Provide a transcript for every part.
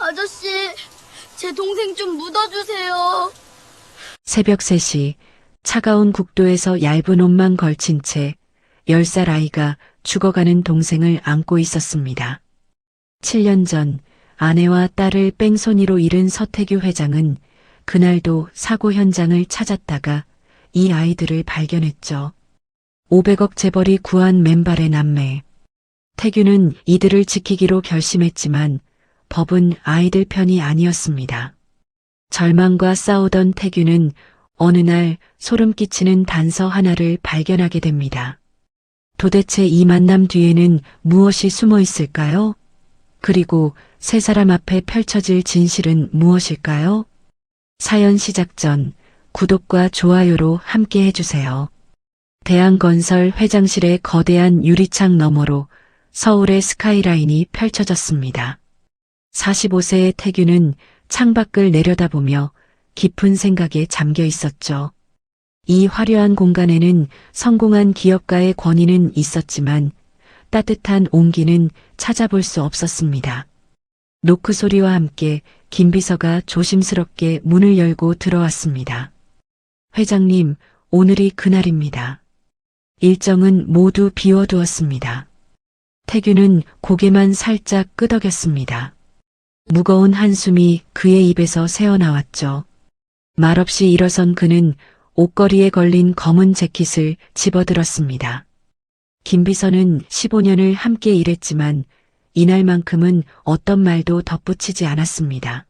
아저씨, 제 동생 좀 묻어주세요. 새벽 3시 차가운 국도에서 얇은 옷만 걸친 채 10살 아이가 죽어가는 동생을 안고 있었습니다. 7년 전 아내와 딸을 뺑소니로 잃은 서태규 회장은 그날도 사고 현장을 찾았다가 이 아이들을 발견했죠. 500억 재벌이 구한 맨발의 남매. 태규는 이들을 지키기로 결심했지만 법은 아이들 편이 아니었습니다. 절망과 싸우던 태규는 어느 날 소름 끼치는 단서 하나를 발견하게 됩니다. 도대체 이 만남 뒤에는 무엇이 숨어 있을까요? 그리고 세 사람 앞에 펼쳐질 진실은 무엇일까요? 사연 시작 전 구독과 좋아요로 함께 해주세요. 대한건설 회장실의 거대한 유리창 너머로 서울의 스카이라인이 펼쳐졌습니다. 45세의 태규는 창밖을 내려다보며 깊은 생각에 잠겨 있었죠. 이 화려한 공간에는 성공한 기업가의 권위는 있었지만 따뜻한 온기는 찾아볼 수 없었습니다. 노크 소리와 함께 김 비서가 조심스럽게 문을 열고 들어왔습니다. 회장님, 오늘이 그날입니다. 일정은 모두 비워두었습니다. 태규는 고개만 살짝 끄덕였습니다. 무거운 한숨이 그의 입에서 새어나왔죠. 말없이 일어선 그는 옷걸이에 걸린 검은 재킷을 집어들었습니다. 김 비서는 15년을 함께 일했지만 이날만큼은 어떤 말도 덧붙이지 않았습니다.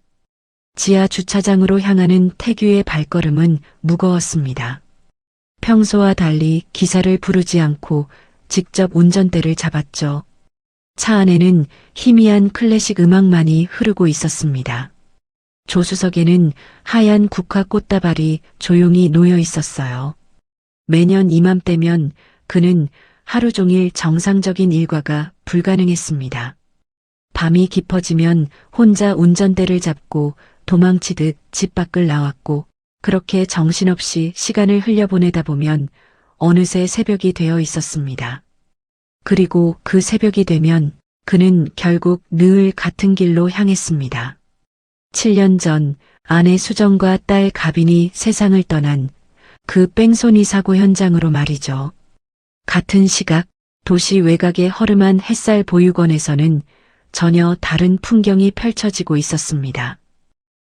지하 주차장으로 향하는 태규의 발걸음은 무거웠습니다. 평소와 달리 기사를 부르지 않고 직접 운전대를 잡았죠. 차 안에는 희미한 클래식 음악만이 흐르고 있었습니다. 조수석에는 하얀 국화 꽃다발이 조용히 놓여 있었어요. 매년 이맘때면 그는 하루 종일 정상적인 일과가 불가능했습니다. 밤이 깊어지면 혼자 운전대를 잡고 도망치듯 집 밖을 나왔고 그렇게 정신없이 시간을 흘려보내다 보면 어느새 새벽이 되어 있었습니다. 그리고 그 새벽이 되면 그는 결국 늘 같은 길로 향했습니다. 7년 전 아내 수정과 딸 가빈이 세상을 떠난 그 뺑소니 사고 현장으로 말이죠. 같은 시각 도시 외곽의 허름한 햇살 보육원에서는 전혀 다른 풍경이 펼쳐지고 있었습니다.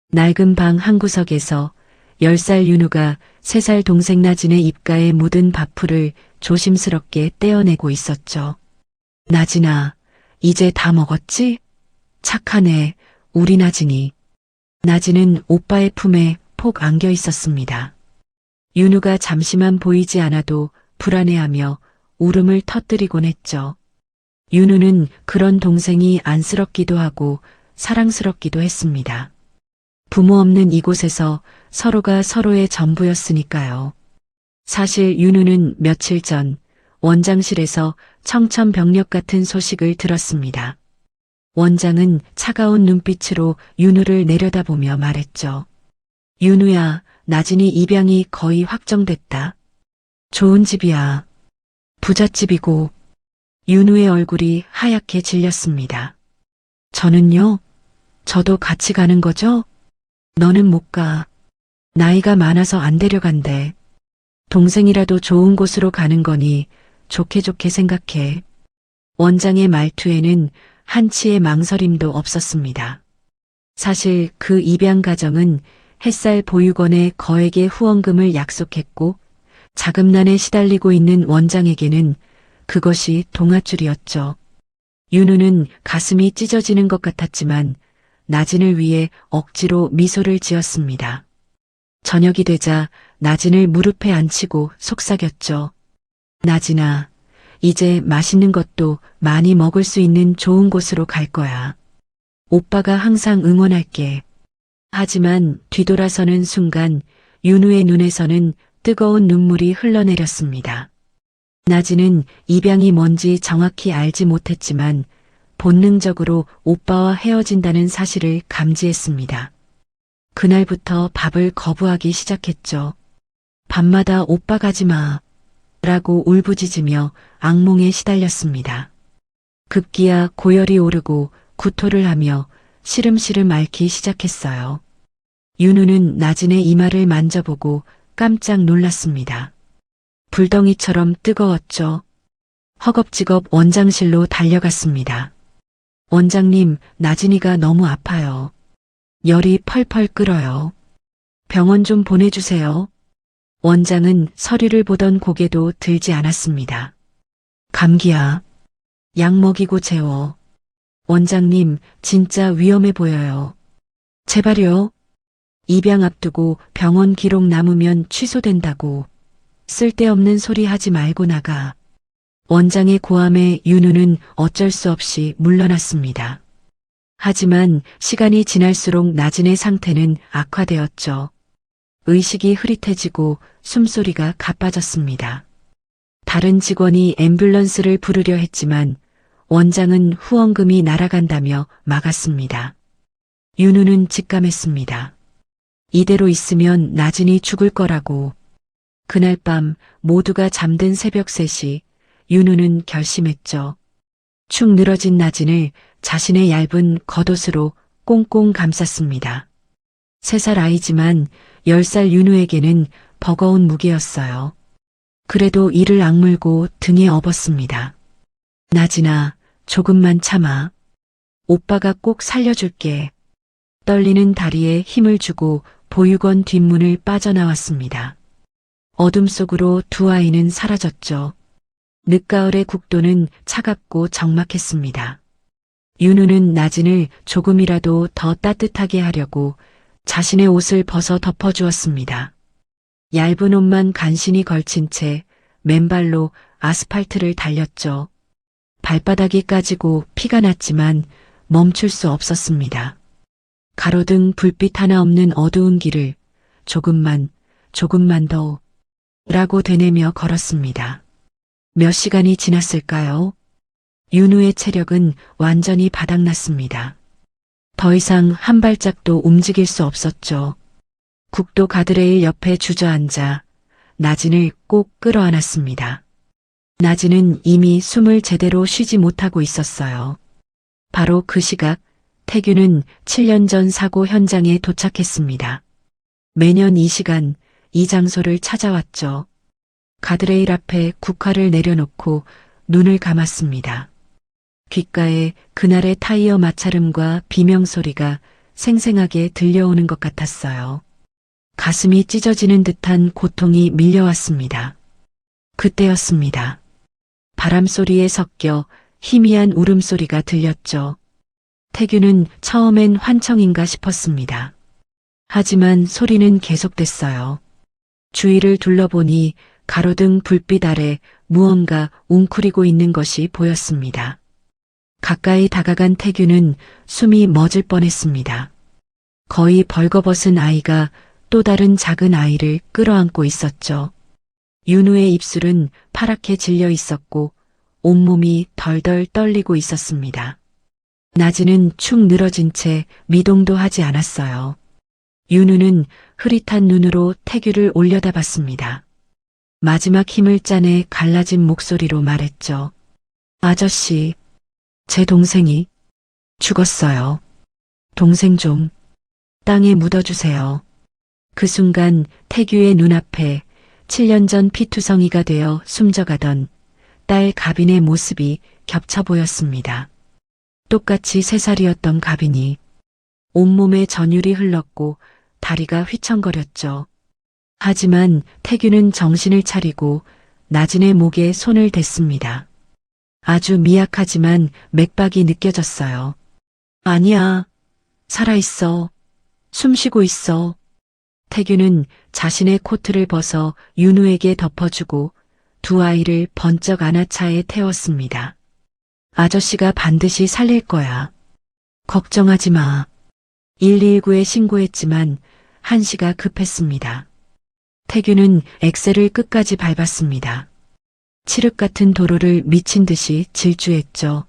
낡은 방 한 구석에서 10살 윤우가 3살 동생 나진의 입가에 묻은 밥풀을 조심스럽게 떼어내고 있었죠. 나진아, 이제 다 먹었지? 착하네, 우리 나진이. 나진은 오빠의 품에 폭 안겨 있었습니다. 윤우가 잠시만 보이지 않아도 불안해하며 울음을 터뜨리곤 했죠. 윤우는 그런 동생이 안쓰럽기도 하고 사랑스럽기도 했습니다. 부모 없는 이곳에서 서로가 서로의 전부였으니까요. 사실 윤우는 며칠 전 원장실에서 청천벽력 같은 소식을 들었습니다. 원장은 차가운 눈빛으로 윤우를 내려다보며 말했죠. 윤우야, 나진이 입양이 거의 확정됐다. 좋은 집이야. 부잣집이고. 윤우의 얼굴이 하얗게 질렸습니다. 저는요? 저도 같이 가는 거죠? 너는 못 가. 나이가 많아서 안 데려간대. 동생이라도 좋은 곳으로 가는 거니 좋게 좋게 생각해. 원장의 말투에는 한치의 망설임도 없었습니다. 사실 그 입양 가정은 햇살 보육원에 거액의 후원금을 약속했고 자금난에 시달리고 있는 원장에게는 그것이 동아줄이었죠. 윤우는 가슴이 찢어지는 것 같았지만 나진을 위해 억지로 미소를 지었습니다. 저녁이 되자 나진을 무릎에 앉히고 속삭였죠. 나진아, 이제 맛있는 것도 많이 먹을 수 있는 좋은 곳으로 갈 거야. 오빠가 항상 응원할게. 하지만 뒤돌아서는 순간 윤우의 눈에서는 뜨거운 눈물이 흘러내렸습니다. 나진은 입양이 뭔지 정확히 알지 못했지만 본능적으로 오빠와 헤어진다는 사실을 감지했습니다. 그날부터 밥을 거부하기 시작했죠. 밤마다 오빠 가지 마. 라고 울부짖으며 악몽에 시달렸습니다. 급기야 고열이 오르고 구토를 하며 시름시름 앓기 시작했어요. 윤우는 나진의 이마를 만져보고 깜짝 놀랐습니다. 불덩이처럼 뜨거웠죠. 허겁지겁 원장실로 달려갔습니다. 원장님, 나진이가 너무 아파요. 열이 펄펄 끓어요. 병원 좀 보내주세요. 원장은 서류를 보던 고개도 들지 않았습니다. 감기야. 약 먹이고 재워. 원장님, 진짜 위험해 보여요. 제발요. 입양 앞두고 병원 기록 남으면 취소된다고. 쓸데없는 소리 하지 말고 나가. 원장의 고함에 윤우는 어쩔 수 없이 물러났습니다. 하지만 시간이 지날수록 나진의 상태는 악화되었죠. 의식이 흐릿해지고 숨소리가 가빠졌습니다. 다른 직원이 앰뷸런스를 부르려 했지만 원장은 후원금이 날아간다며 막았습니다. 윤우는 직감했습니다. 이대로 있으면 나진이 죽을 거라고. 그날 밤 모두가 잠든 새벽 3시 윤우는 결심했죠. 축 늘어진 나진을 자신의 얇은 겉옷으로 꽁꽁 감쌌습니다. 3살 아이지만 10살 윤우에게는 버거운 무게였어요. 그래도 이를 악물고 등에 업었습니다. 나진아, 조금만 참아. 오빠가 꼭 살려줄게. 떨리는 다리에 힘을 주고 보육원 뒷문을 빠져나왔습니다. 어둠 속으로 두 아이는 사라졌죠. 늦가을의 국도는 차갑고 적막했습니다. 윤우는 나진을 조금이라도 더 따뜻하게 하려고 자신의 옷을 벗어 덮어주었습니다. 얇은 옷만 간신히 걸친 채 맨발로 아스팔트를 달렸죠. 발바닥이 까지고 피가 났지만 멈출 수 없었습니다. 가로등 불빛 하나 없는 어두운 길을 조금만 더 라고 되뇌며 걸었습니다. 몇 시간이 지났을까요? 윤우의 체력은 완전히 바닥났습니다. 더 이상 한 발짝도 움직일 수 없었죠. 국도 가드레일 옆에 주저앉아 나진을 꼭 끌어안았습니다. 나진은 이미 숨을 제대로 쉬지 못하고 있었어요. 바로 그 시각 태규는 7년 전 사고 현장에 도착했습니다. 매년 이 시간, 이 장소를 찾아왔죠. 가드레일 앞에 국화를 내려놓고 눈을 감았습니다. 귓가에 그날의 타이어 마찰음과 비명소리가 생생하게 들려오는 것 같았어요. 가슴이 찢어지는 듯한 고통이 밀려왔습니다. 그때였습니다. 바람소리에 섞여 희미한 울음소리가 들렸죠. 태규는 처음엔 환청인가 싶었습니다. 하지만 소리는 계속됐어요. 주위를 둘러보니 가로등 불빛 아래 무언가 웅크리고 있는 것이 보였습니다. 가까이 다가간 태규는 숨이 멎을 뻔했습니다. 거의 벌거벗은 아이가 또 다른 작은 아이를 끌어안고 있었죠. 윤우의 입술은 파랗게 질려 있었고 온몸이 덜덜 떨리고 있었습니다. 나진은 축 늘어진 채 미동도 하지 않았어요. 윤우는 흐릿한 눈으로 태규를 올려다봤습니다. 마지막 힘을 짜내 갈라진 목소리로 말했죠. 아저씨, 제 동생이 죽었어요. 동생 좀 땅에 묻어주세요. 그 순간 태규의 눈앞에 7년 전 피투성이가 되어 숨져가던 딸 가빈의 모습이 겹쳐 보였습니다. 똑같이 3살이었던 가빈이 온몸에 전율이 흘렀고 다리가 휘청거렸죠. 하지만 태규는 정신을 차리고 나진의 목에 손을 댔습니다. 아주 미약하지만 맥박이 느껴졌어요. 아니야, 살아있어. 숨쉬고 있어. 태규는 자신의 코트를 벗어 윤우에게 덮어주고 두 아이를 번쩍 안아 차에 태웠습니다. 아저씨가 반드시 살릴 거야. 걱정하지 마. 119에 신고했지만 한시가 급했습니다. 태규는 엑셀을 끝까지 밟았습니다. 칠흑 같은 도로를 미친 듯이 질주했죠.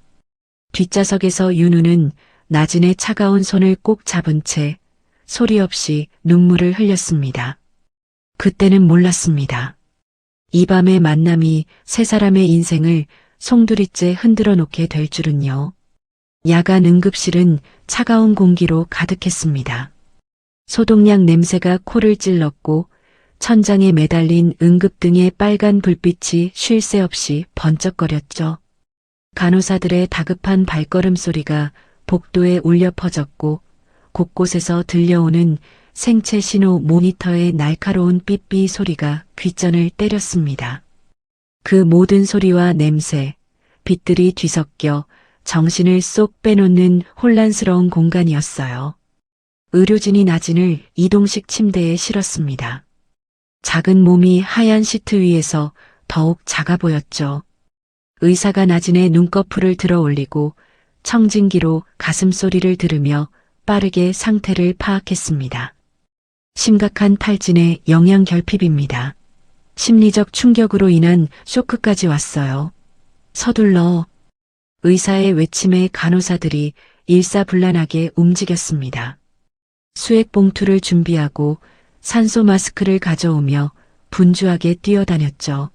뒷좌석에서 윤우는 나진의 차가운 손을 꼭 잡은 채 소리 없이 눈물을 흘렸습니다. 그때는 몰랐습니다. 이 밤의 만남이 세 사람의 인생을 송두리째 흔들어 놓게 될 줄은요. 야간 응급실은 차가운 공기로 가득했습니다. 소독약 냄새가 코를 찔렀고 천장에 매달린 응급등의 빨간 불빛이 쉴 새 없이 번쩍거렸죠. 간호사들의 다급한 발걸음 소리가 복도에 울려 퍼졌고 곳곳에서 들려오는 생체 신호 모니터의 날카로운 삐삐 소리가 귓전을 때렸습니다. 그 모든 소리와 냄새, 빛들이 뒤섞여 정신을 쏙 빼놓는 혼란스러운 공간이었어요. 의료진이 나진을 이동식 침대에 실었습니다. 작은 몸이 하얀 시트 위에서 더욱 작아 보였죠. 의사가 나진의 눈꺼풀을 들어 올리고 청진기로 가슴소리를 들으며 빠르게 상태를 파악했습니다. 심각한 탈진의 영양결핍입니다. 심리적 충격으로 인한 쇼크까지 왔어요. 서둘러. 의사의 외침에 간호사들이 일사불란하게 움직였습니다. 수액 봉투를 준비하고 산소 마스크를 가져오며 분주하게 뛰어다녔죠.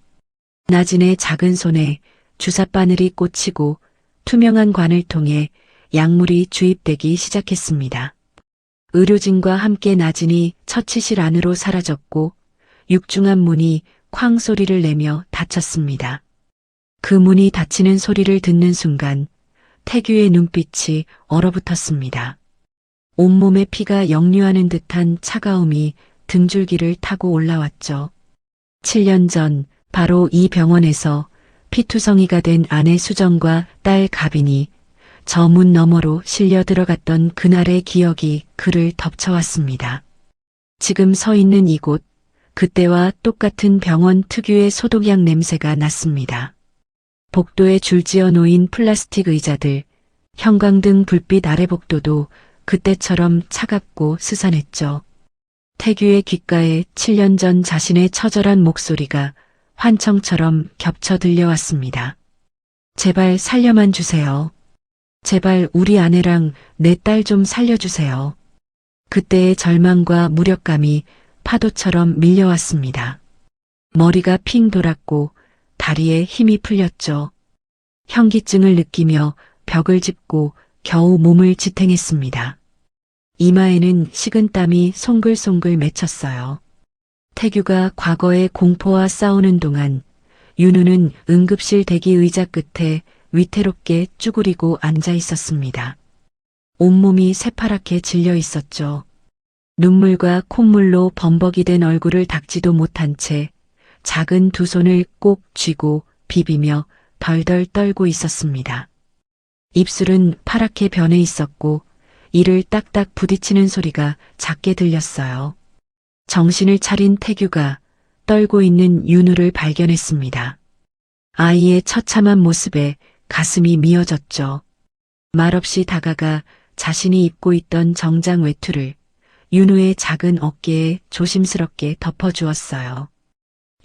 나진의 작은 손에 주사바늘이 꽂히고 투명한 관을 통해 약물이 주입되기 시작했습니다. 의료진과 함께 나진이 처치실 안으로 사라졌고 육중한 문이 쾅 소리를 내며 닫혔습니다. 그 문이 닫히는 소리를 듣는 순간 태규의 눈빛이 얼어붙었습니다. 온몸에 피가 역류하는 듯한 차가움이 등줄기를 타고 올라왔죠. 7년 전 바로 이 병원에서 피투성이가 된 아내 수정과 딸 가빈이 저 문 너머로 실려 들어갔던 그날의 기억이 그를 덮쳐왔습니다. 지금 서 있는 이곳, 그때와 똑같은 병원 특유의 소독약 냄새가 났습니다. 복도에 줄지어 놓인 플라스틱 의자들, 형광등 불빛 아래 복도도 그때처럼 차갑고 스산했죠. 태규의 귓가에 7년 전 자신의 처절한 목소리가 환청처럼 겹쳐 들려왔습니다. 제발 살려만 주세요. 제발 우리 아내랑 내 딸 좀 살려주세요. 그때의 절망과 무력감이 파도처럼 밀려왔습니다. 머리가 핑 돌았고 다리에 힘이 풀렸죠. 현기증을 느끼며 벽을 짚고 겨우 몸을 지탱했습니다. 이마에는 식은 땀이 송글송글 맺혔어요. 태규가 과거의 공포와 싸우는 동안 윤우는 응급실 대기 의자 끝에 위태롭게 쭈그리고 앉아 있었습니다. 온몸이 새파랗게 질려 있었죠. 눈물과 콧물로 범벅이 된 얼굴을 닦지도 못한 채 작은 두 손을 꼭 쥐고 비비며 덜덜 떨고 있었습니다. 입술은 파랗게 변해 있었고 이를 딱딱 부딪히는 소리가 작게 들렸어요. 정신을 차린 태규가 떨고 있는 윤우를 발견했습니다. 아이의 처참한 모습에 가슴이 미어졌죠. 말없이 다가가 자신이 입고 있던 정장 외투를 윤우의 작은 어깨에 조심스럽게 덮어주었어요.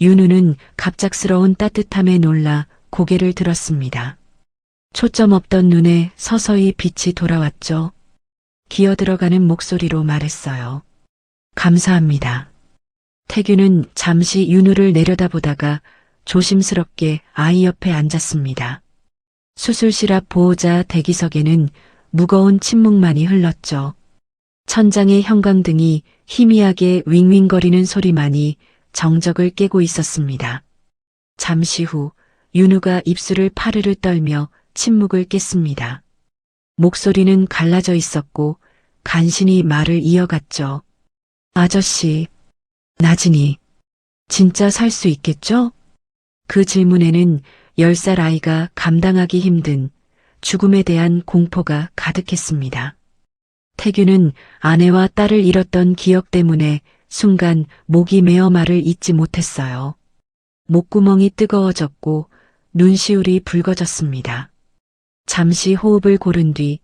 윤우는 갑작스러운 따뜻함에 놀라 고개를 들었습니다. 초점 없던 눈에 서서히 빛이 돌아왔죠. 기어들어가는 목소리로 말했어요. 감사합니다. 태규는 잠시 윤우를 내려다보다가 조심스럽게 아이 옆에 앉았습니다. 수술실 앞 보호자 대기석에는 무거운 침묵만이 흘렀죠. 천장의 형광등이 희미하게 윙윙거리는 소리만이 정적을 깨고 있었습니다. 잠시 후 윤우가 입술을 파르르 떨며 침묵을 깼습니다. 목소리는 갈라져 있었고 간신히 말을 이어갔죠. 아저씨, 나진이 진짜 살 수 있겠죠? 그 질문에는 10살 아이가 감당하기 힘든 죽음에 대한 공포가 가득했습니다. 태규는 아내와 딸을 잃었던 기억 때문에 순간 목이 메어 말을 잇지 못했어요. 목구멍이 뜨거워졌고 눈시울이 붉어졌습니다. 잠시 호흡을 고른 뒤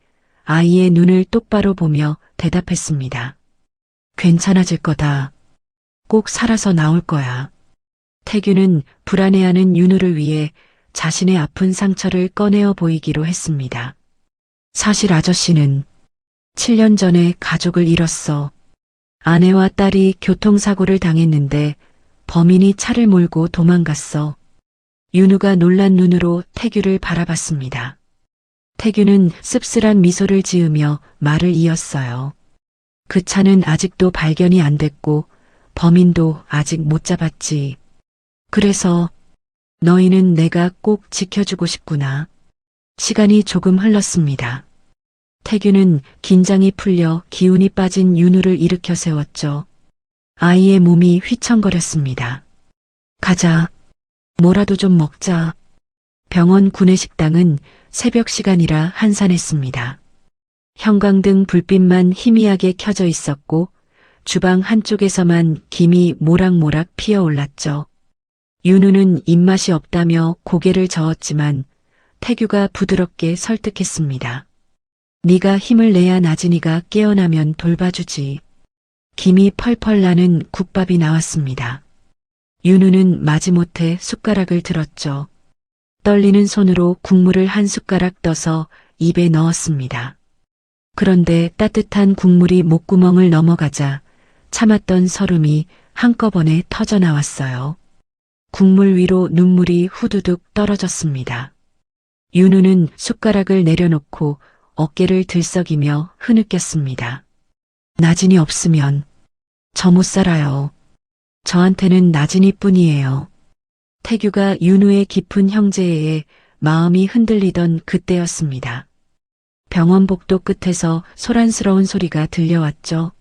아이의 눈을 똑바로 보며 대답했습니다. 괜찮아질 거다. 꼭 살아서 나올 거야. 태규는 불안해하는 윤우를 위해 자신의 아픈 상처를 꺼내어 보이기로 했습니다. 사실 아저씨는 7년 전에 가족을 잃었어. 아내와 딸이 교통사고를 당했는데 범인이 차를 몰고 도망갔어. 윤우가 놀란 눈으로 태규를 바라봤습니다. 태규는 씁쓸한 미소를 지으며 말을 이었어요. 그 차는 아직도 발견이 안 됐고 범인도 아직 못 잡았지. 그래서 너희는 내가 꼭 지켜주고 싶구나. 시간이 조금 흘렀습니다. 태규는 긴장이 풀려 기운이 빠진 윤우를 일으켜 세웠죠. 아이의 몸이 휘청거렸습니다. 가자. 뭐라도 좀 먹자. 병원 구내식당은 새벽 시간이라 한산했습니다. 형광등 불빛만 희미하게 켜져 있었고 주방 한쪽에서만 김이 모락모락 피어올랐죠. 윤우는 입맛이 없다며 고개를 저었지만 태규가 부드럽게 설득했습니다. 네가 힘을 내야 나진이가 깨어나면 돌봐주지. 김이 펄펄 나는 국밥이 나왔습니다. 윤우는 마지못해 숟가락을 들었죠. 떨리는 손으로 국물을 한 숟가락 떠서 입에 넣었습니다. 그런데 따뜻한 국물이 목구멍을 넘어가자 참았던 설움이 한꺼번에 터져 나왔어요. 국물 위로 눈물이 후두둑 떨어졌습니다. 윤우는 숟가락을 내려놓고 어깨를 들썩이며 흐느꼈습니다. 나진이 없으면 저 못 살아요. 저한테는 나진이뿐이에요. 태규가 윤우의 깊은 형제에 마음이 흔들리던 그때였습니다. 병원 복도 끝에서 소란스러운 소리가 들려왔죠.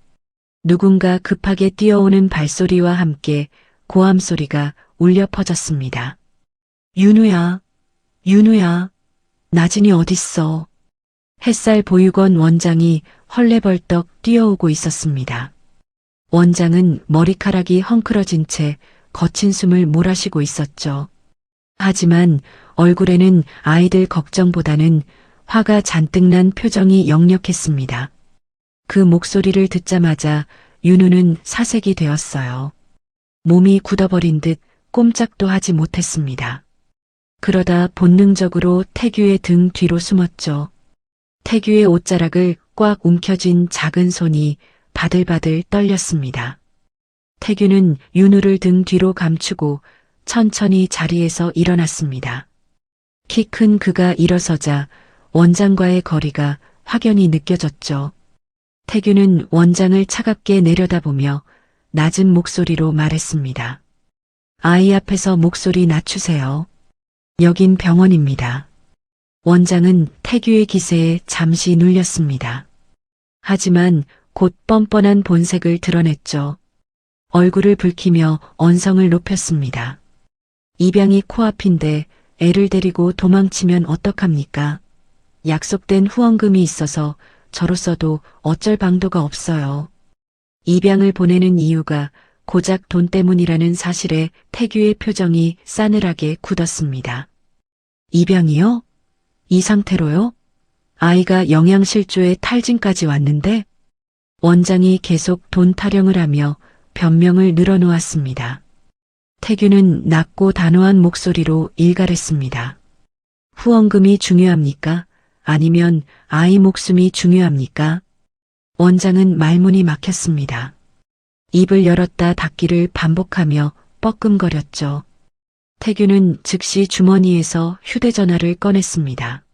누군가 급하게 뛰어오는 발소리와 함께 고함 소리가 울려 퍼졌습니다. 윤우야, 윤우야, 나진이 어딨어? 햇살 보육원 원장이 헐레벌떡 뛰어오고 있었습니다. 원장은 머리카락이 헝클어진 채 거친 숨을 몰아쉬고 있었죠. 하지만 얼굴에는 아이들 걱정보다는 화가 잔뜩 난 표정이 역력했습니다. 그 목소리를 듣자마자 윤우는 사색이 되었어요. 몸이 굳어버린 듯 꼼짝도 하지 못했습니다. 그러다 본능적으로 태규의 등 뒤로 숨었죠. 태규의 옷자락을 꽉 움켜쥔 작은 손이 바들바들 떨렸습니다. 태규는 윤우를 등 뒤로 감추고 천천히 자리에서 일어났습니다. 키 큰 그가 일어서자 원장과의 거리가 확연히 느껴졌죠. 태규는 원장을 차갑게 내려다보며 낮은 목소리로 말했습니다. 아이 앞에서 목소리 낮추세요. 여긴 병원입니다. 원장은 태규의 기세에 잠시 눌렸습니다. 하지만 곧 뻔뻔한 본색을 드러냈죠. 얼굴을 붉히며 언성을 높였습니다. 입양이 코앞인데 애를 데리고 도망치면 어떡합니까? 약속된 후원금이 있어서 저로서도 어쩔 방도가 없어요. 입양을 보내는 이유가 고작 돈 때문이라는 사실에 태규의 표정이 싸늘하게 굳었습니다. 입양이요? 이 상태로요? 아이가 영양실조에 탈진까지 왔는데? 원장이 계속 돈 타령을 하며 변명을 늘어놓았습니다. 태규는 낮고 단호한 목소리로 일갈했습니다. 후원금이 중요합니까? 아니면 아이 목숨이 중요합니까? 원장은 말문이 막혔습니다. 입을 열었다 닫기를 반복하며 뻐끔거렸죠. 태규는 즉시 주머니에서 휴대전화를 꺼냈습니다.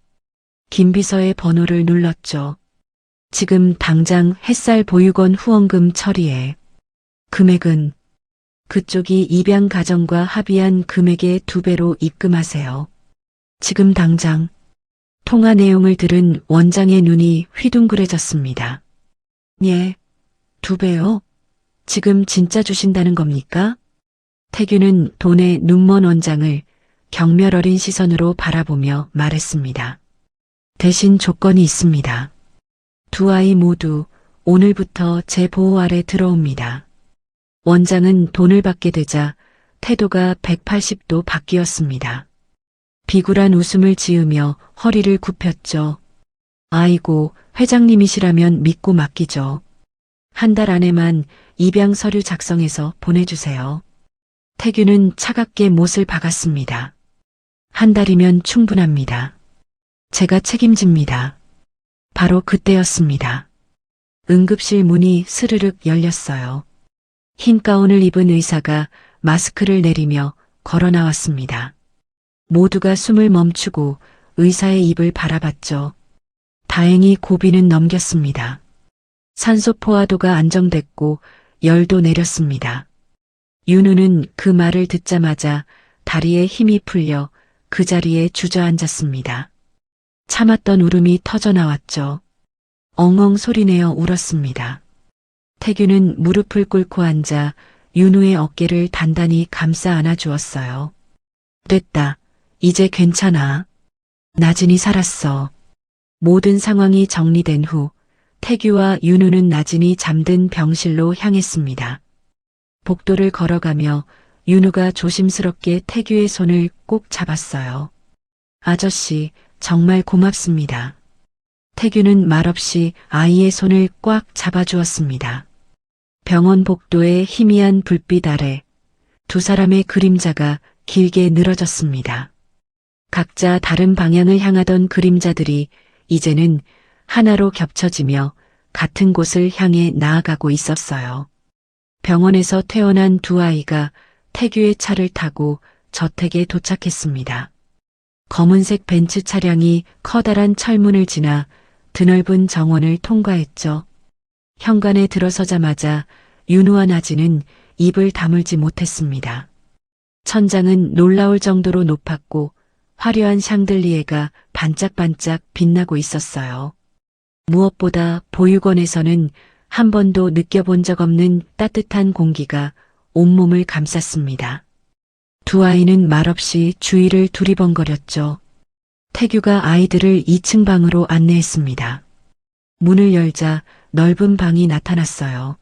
김비서의 번호를 눌렀죠. 지금 당장 햇살 보육원 후원금 처리해. 금액은 그쪽이 입양 가정과 합의한 금액의 2배로 입금하세요. 지금 당장. 통화 내용을 들은 원장의 눈이 휘둥그레졌습니다. 예, 2배요? 지금 진짜 주신다는 겁니까? 태규는 돈에 눈먼 원장을 경멸 어린 시선으로 바라보며 말했습니다. 대신 조건이 있습니다. 두 아이 모두 오늘부터 제 보호 아래 들어옵니다. 원장은 돈을 받게 되자 태도가 180도 바뀌었습니다. 비굴한 웃음을 지으며 허리를 굽혔죠. 아이고, 회장님이시라면 믿고 맡기죠. 한 달 안에만 입양 서류 작성해서 보내주세요. 태규는 차갑게 못을 박았습니다. 한 달이면 충분합니다. 제가 책임집니다. 바로 그때였습니다. 응급실 문이 스르륵 열렸어요. 흰 가운을 입은 의사가 마스크를 내리며 걸어 나왔습니다. 모두가 숨을 멈추고 의사의 입을 바라봤죠. 다행히 고비는 넘겼습니다. 산소 포화도가 안정됐고 열도 내렸습니다. 윤우는 그 말을 듣자마자 다리에 힘이 풀려 그 자리에 주저앉았습니다. 참았던 울음이 터져나왔죠. 엉엉 소리내어 울었습니다. 태규는 무릎을 꿇고 앉아 윤우의 어깨를 단단히 감싸 안아주었어요. 됐다. 이제 괜찮아. 나진이 살았어. 모든 상황이 정리된 후 태규와 윤우는 나진이 잠든 병실로 향했습니다. 복도를 걸어가며 윤우가 조심스럽게 태규의 손을 꼭 잡았어요. 아저씨, 정말 고맙습니다. 태규는 말없이 아이의 손을 꽉 잡아주었습니다. 병원 복도의 희미한 불빛 아래 두 사람의 그림자가 길게 늘어졌습니다. 각자 다른 방향을 향하던 그림자들이 이제는 하나로 겹쳐지며 같은 곳을 향해 나아가고 있었어요. 병원에서 퇴원한 두 아이가 태규의 차를 타고 저택에 도착했습니다. 검은색 벤츠 차량이 커다란 철문을 지나 드넓은 정원을 통과했죠. 현관에 들어서자마자 윤우와 나진은 입을 다물지 못했습니다. 천장은 놀라울 정도로 높았고 화려한 샹들리에가 반짝반짝 빛나고 있었어요. 무엇보다 보육원에서는 한 번도 느껴본 적 없는 따뜻한 공기가 온몸을 감쌌습니다. 두 아이는 말없이 주위를 두리번거렸죠. 태규가 아이들을 2층 방으로 안내했습니다. 문을 열자 넓은 방이 나타났어요.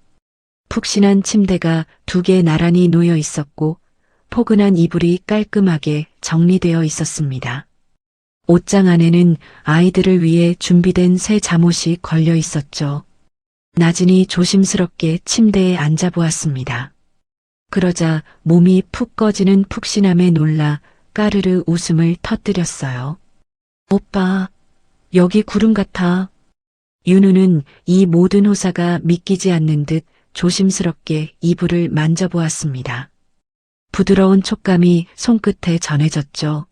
푹신한 침대가 2개 나란히 놓여 있었고 포근한 이불이 깔끔하게 정리되어 있었습니다. 옷장 안에는 아이들을 위해 준비된 새 잠옷이 걸려 있었죠. 나진이 조심스럽게 침대에 앉아보았습니다. 그러자 몸이 푹 꺼지는 푹신함에 놀라 까르르 웃음을 터뜨렸어요. 오빠, 여기 구름 같아. 윤우는 이 모든 호사가 믿기지 않는 듯 조심스럽게 이불을 만져보았습니다. 부드러운 촉감이 손끝에 전해졌죠.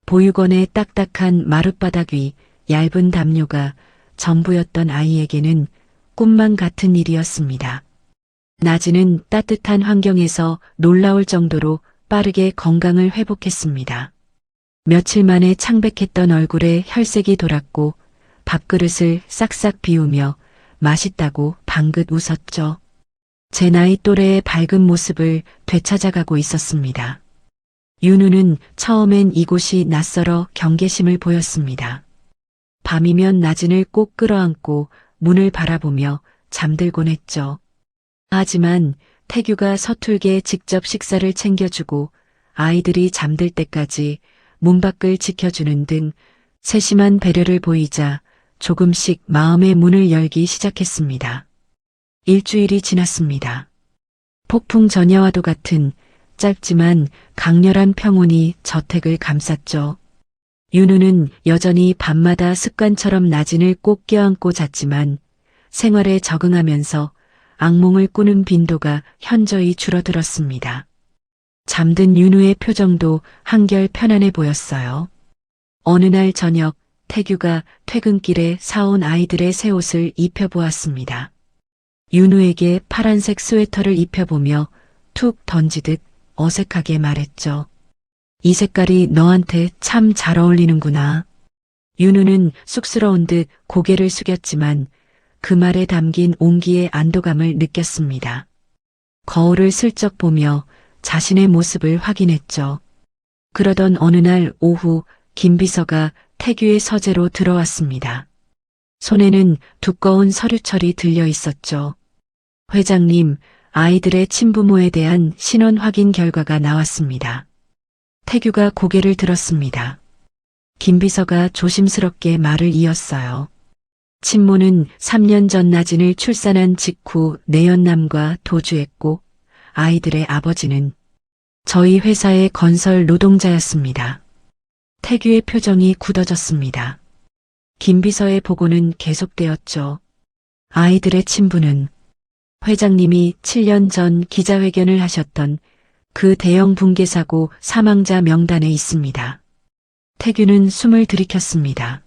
보육원의 딱딱한 마룻바닥 위 얇은 담요가 전부였던 아이에게는 꿈만 같은 일이었습니다. 나진은 따뜻한 환경에서 놀라울 정도로 빠르게 건강을 회복했습니다. 며칠 만에 창백했던 얼굴에 혈색이 돌았고 밥그릇을 싹싹 비우며 맛있다고 방긋 웃었죠. 제 나이 또래의 밝은 모습을 되찾아가고 있었습니다. 윤우는 처음엔 이곳이 낯설어 경계심을 보였습니다. 밤이면 나진을 꼭 끌어안고 문을 바라보며 잠들곤 했죠. 하지만 태규가 서툴게 직접 식사를 챙겨주고 아이들이 잠들 때까지 문 밖을 지켜주는 등 세심한 배려를 보이자 조금씩 마음의 문을 열기 시작했습니다. 일주일이 지났습니다. 폭풍 전야와도 같은 짧지만 강렬한 평온이 저택을 감쌌죠. 윤우는 여전히 밤마다 습관처럼 나진을 꼭 껴안고 잤지만 생활에 적응하면서 악몽을 꾸는 빈도가 현저히 줄어들었습니다. 잠든 윤우의 표정도 한결 편안해 보였어요. 어느 날 저녁 태규가 퇴근길에 사온 아이들의 새 옷을 입혀보았습니다. 윤우에게 파란색 스웨터를 입혀보며 툭 던지듯 어색하게 말했죠. 이 색깔이 너한테 참 잘 어울리는구나. 윤우는 쑥스러운 듯 고개를 숙였지만 그 말에 담긴 온기의 안도감을 느꼈습니다. 거울을 슬쩍 보며 자신의 모습을 확인했죠. 그러던 어느 날 오후 김비서가 태규의 서재로 들어왔습니다. 손에는 두꺼운 서류철이 들려 있었죠. 회장님, 아이들의 친부모에 대한 신원 확인 결과가 나왔습니다. 태규가 고개를 들었습니다. 김비서가 조심스럽게 말을 이었어요. 친모는 3년 전 나진을 출산한 직후 내연남과 도주했고 아이들의 아버지는 저희 회사의 건설 노동자였습니다. 태규의 표정이 굳어졌습니다. 김비서의 보고는 계속되었죠. 아이들의 친부는 회장님이 7년 전 기자회견을 하셨던 그 대형 붕괴 사고 사망자 명단에 있습니다. 태규는 숨을 들이켰습니다.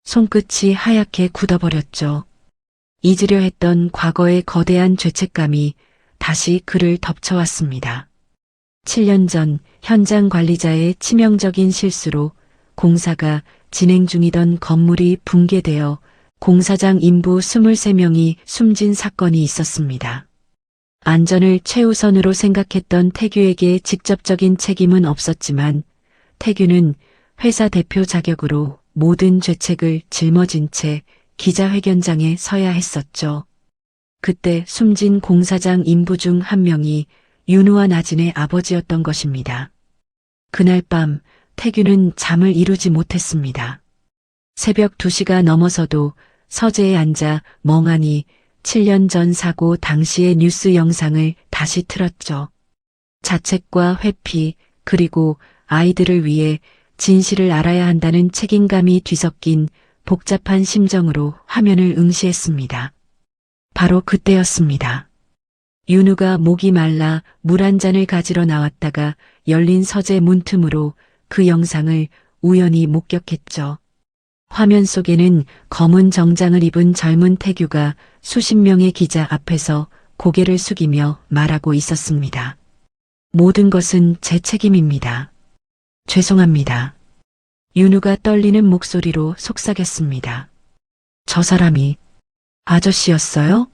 손끝이 하얗게 굳어버렸죠. 잊으려 했던 과거의 거대한 죄책감이 다시 그를 덮쳐왔습니다. 7년 전 현장 관리자의 치명적인 실수로 공사가 진행 중이던 건물이 붕괴되어 공사장 인부 23명이 숨진 사건이 있었습니다. 안전을 최우선으로 생각했던 태규에게 직접적인 책임은 없었지만 태규는 회사 대표 자격으로 모든 죄책을 짊어진 채 기자회견장에 서야 했었죠. 그때 숨진 공사장 인부 중 한 명이 윤우와 나진의 아버지였던 것입니다. 그날 밤 태규는 잠을 이루지 못했습니다. 새벽 2시가 넘어서도 서재에 앉아 멍하니 7년 전 사고 당시의 뉴스 영상을 다시 틀었죠. 자책과 회피 그리고 아이들을 위해 진실을 알아야 한다는 책임감이 뒤섞인 복잡한 심정으로 화면을 응시했습니다. 바로 그때였습니다. 윤우가 목이 말라 물 한 잔을 가지러 나왔다가 열린 서재 문틈으로 그 영상을 우연히 목격했죠. 화면 속에는 검은 정장을 입은 젊은 태규가 수십 명의 기자 앞에서 고개를 숙이며 말하고 있었습니다. 모든 것은 제 책임입니다. 죄송합니다. 윤우가 떨리는 목소리로 속삭였습니다. 저 사람이 아저씨였어요?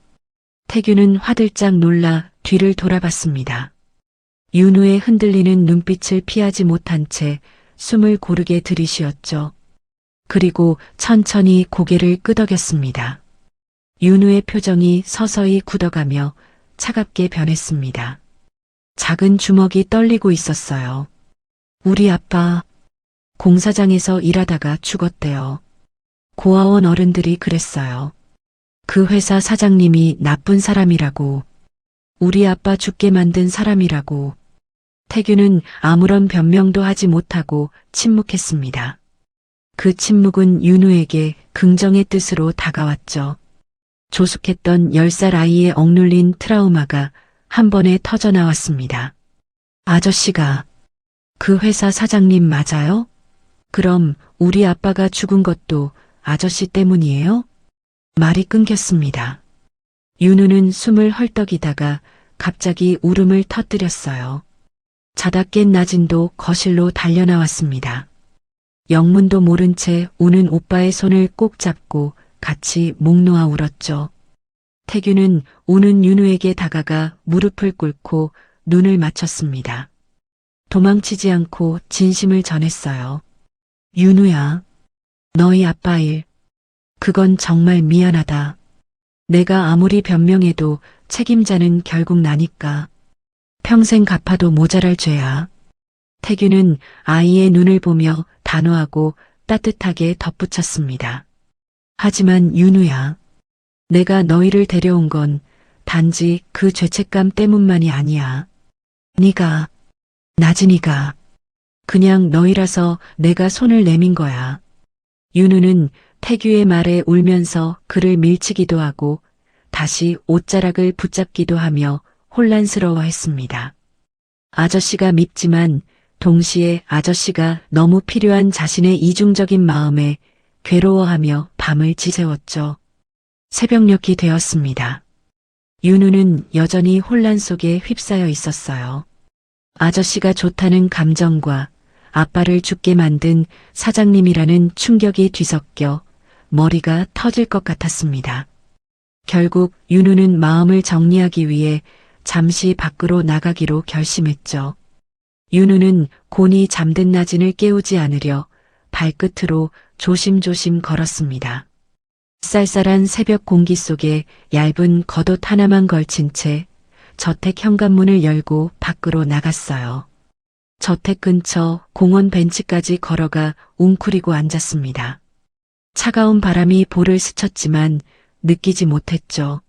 태규는 화들짝 놀라 뒤를 돌아봤습니다. 윤우의 흔들리는 눈빛을 피하지 못한 채 숨을 고르게 들이쉬었죠. 그리고 천천히 고개를 끄덕였습니다. 윤우의 표정이 서서히 굳어가며 차갑게 변했습니다. 작은 주먹이 떨리고 있었어요. 우리 아빠 공사장에서 일하다가 죽었대요. 고아원 어른들이 그랬어요. 그 회사 사장님이 나쁜 사람이라고, 우리 아빠 죽게 만든 사람이라고. 태규는 아무런 변명도 하지 못하고 침묵했습니다. 그 침묵은 윤우에게 긍정의 뜻으로 다가왔죠. 조숙했던 10살 아이의 억눌린 트라우마가 한 번에 터져나왔습니다. 아저씨가 그 회사 사장님 맞아요? 그럼 우리 아빠가 죽은 것도 아저씨 때문이에요? 말이 끊겼습니다. 윤우는 숨을 헐떡이다가 갑자기 울음을 터뜨렸어요. 자다 깬 나진도 거실로 달려나왔습니다. 영문도 모른 채 우는 오빠의 손을 꼭 잡고 같이 목 놓아 울었죠. 태규는 우는 윤우에게 다가가 무릎을 꿇고 눈을 맞췄습니다. 도망치지 않고 진심을 전했어요. 윤우야, 너희 아빠 일, 그건 정말 미안하다. 내가 아무리 변명해도 책임자는 결국 나니까. 평생 갚아도 모자랄 죄야. 태규는 아이의 눈을 보며 단호하고 따뜻하게 덧붙였습니다. 하지만 윤우야, 내가 너희를 데려온 건 단지 그 죄책감 때문만이 아니야. 네가, 나진이가 그냥 너희라서 내가 손을 내민 거야. 윤우는 태규의 말에 울면서 그를 밀치기도 하고 다시 옷자락을 붙잡기도 하며 혼란스러워했습니다. 아저씨가 밉지만 동시에 아저씨가 너무 필요한 자신의 이중적인 마음에 괴로워하며 밤을 지새웠죠. 새벽녘이 되었습니다. 윤우는 여전히 혼란 속에 휩싸여 있었어요. 아저씨가 좋다는 감정과 아빠를 죽게 만든 사장님이라는 충격이 뒤섞여 머리가 터질 것 같았습니다. 결국 윤우는 마음을 정리하기 위해 잠시 밖으로 나가기로 결심했죠. 윤우는 곤히 잠든 나진을 깨우지 않으려 발끝으로 조심조심 걸었습니다. 쌀쌀한 새벽 공기 속에 얇은 겉옷 하나만 걸친 채 저택 현관문을 열고 밖으로 나갔어요. 저택 근처 공원 벤치까지 걸어가 웅크리고 앉았습니다. 차가운 바람이 볼을 스쳤지만 느끼지 못했죠.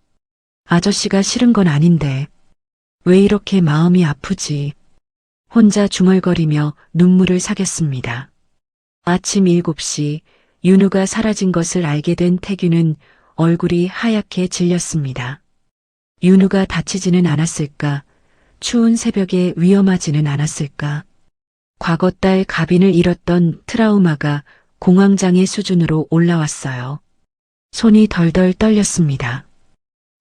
아저씨가 싫은 건 아닌데 왜 이렇게 마음이 아프지? 혼자 중얼거리며 눈물을 삭였습니다. 아침 7시 윤우가 사라진 것을 알게 된 태규는 얼굴이 하얗게 질렸습니다. 윤우가 다치지는 않았을까? 추운 새벽에 위험하지는 않았을까? 과거 딸 가빈을 잃었던 트라우마가 공황장애 수준으로 올라왔어요. 손이 덜덜 떨렸습니다.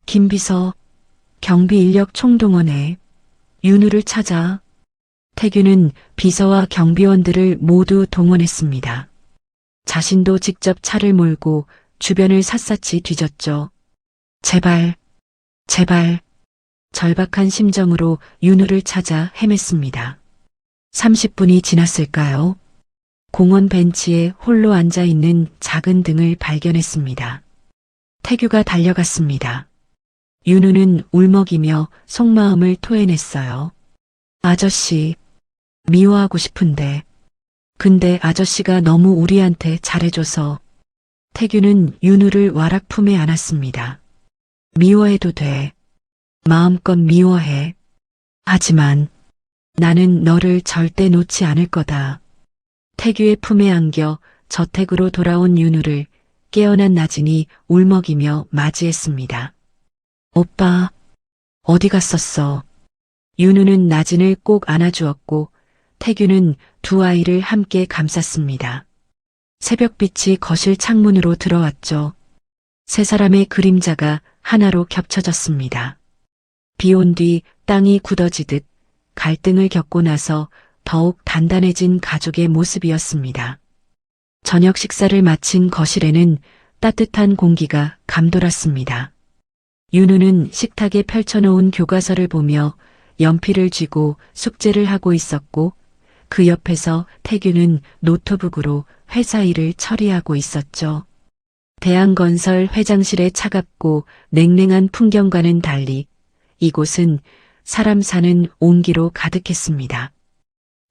김비서, 경비 인력 총동원해. 윤우를 찾아. 태규는 비서와 경비원들을 모두 동원했습니다. 자신도 직접 차를 몰고 주변을 샅샅이 뒤졌죠. 제발, 제발. 절박한 심정으로 윤우를 찾아 헤맸습니다. 30분이 지났을까요? 공원 벤치에 홀로 앉아 있는 작은 등을 발견했습니다. 태규가 달려갔습니다. 윤우는 울먹이며 속마음을 토해냈어요. 아저씨, 미워하고 싶은데. 근데 아저씨가 너무 우리한테 잘해줘서. 태규는 윤우를 와락 품에 안았습니다. 미워해도 돼. 마음껏 미워해. 하지만 나는 너를 절대 놓지 않을 거다. 태규의 품에 안겨 저택으로 돌아온 윤우를 깨어난 나진이 울먹이며 맞이했습니다. 오빠, 어디 갔었어? 윤우는 나진을 꼭 안아주었고 태규는 두 아이를 함께 감쌌습니다. 새벽빛이 거실 창문으로 들어왔죠. 세 사람의 그림자가 하나로 겹쳐졌습니다. 비 온 뒤 땅이 굳어지듯 갈등을 겪고 나서 더욱 단단해진 가족의 모습이었습니다. 저녁 식사를 마친 거실에는 따뜻한 공기가 감돌았습니다. 윤우는 식탁에 펼쳐놓은 교과서를 보며 연필을 쥐고 숙제를 하고 있었고 그 옆에서 태규는 노트북으로 회사 일을 처리하고 있었죠. 대한건설 회장실의 차갑고 냉랭한 풍경과는 달리 이곳은 사람 사는 온기로 가득했습니다.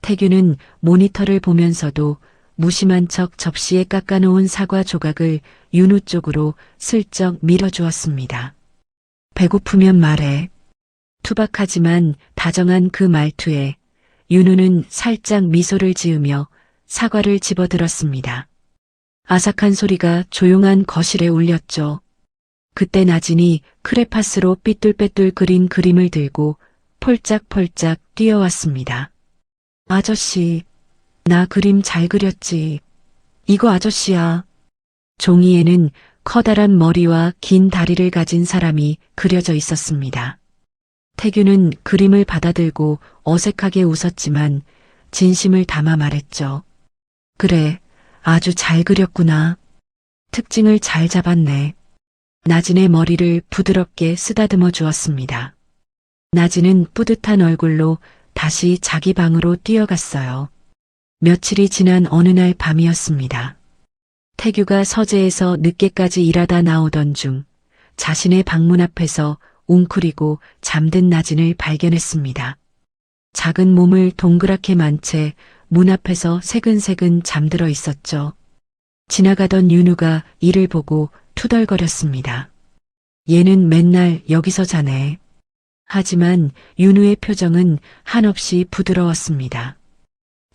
태규는 모니터를 보면서도 무심한 척 접시에 깎아놓은 사과 조각을 윤우 쪽으로 슬쩍 밀어주었습니다. 배고프면 말해. 투박하지만 다정한 그 말투에 윤우는 살짝 미소를 지으며 사과를 집어들었습니다. 아삭한 소리가 조용한 거실에 울렸죠. 그때 나진이 크레파스로 삐뚤빼뚤 그린 그림을 들고 폴짝폴짝 뛰어왔습니다. 아저씨, 나 그림 잘 그렸지. 이거 아저씨야. 종이에는 커다란 머리와 긴 다리를 가진 사람이 그려져 있었습니다. 태규는 그림을 받아들고 어색하게 웃었지만 진심을 담아 말했죠. 그래, 아주 잘 그렸구나. 특징을 잘 잡았네. 나진의 머리를 부드럽게 쓰다듬어 주었습니다. 나진은 뿌듯한 얼굴로 다시 자기 방으로 뛰어갔어요. 며칠이 지난 어느 날 밤이었습니다. 태규가 서재에서 늦게까지 일하다 나오던 중 자신의 방문 앞에서 웅크리고 잠든 나진을 발견했습니다. 작은 몸을 동그랗게 만 채 문 앞에서 새근새근 잠들어 있었죠. 지나가던 윤우가 이를 보고 투덜거렸습니다. 얘는 맨날 여기서 자네. 하지만 윤우의 표정은 한없이 부드러웠습니다.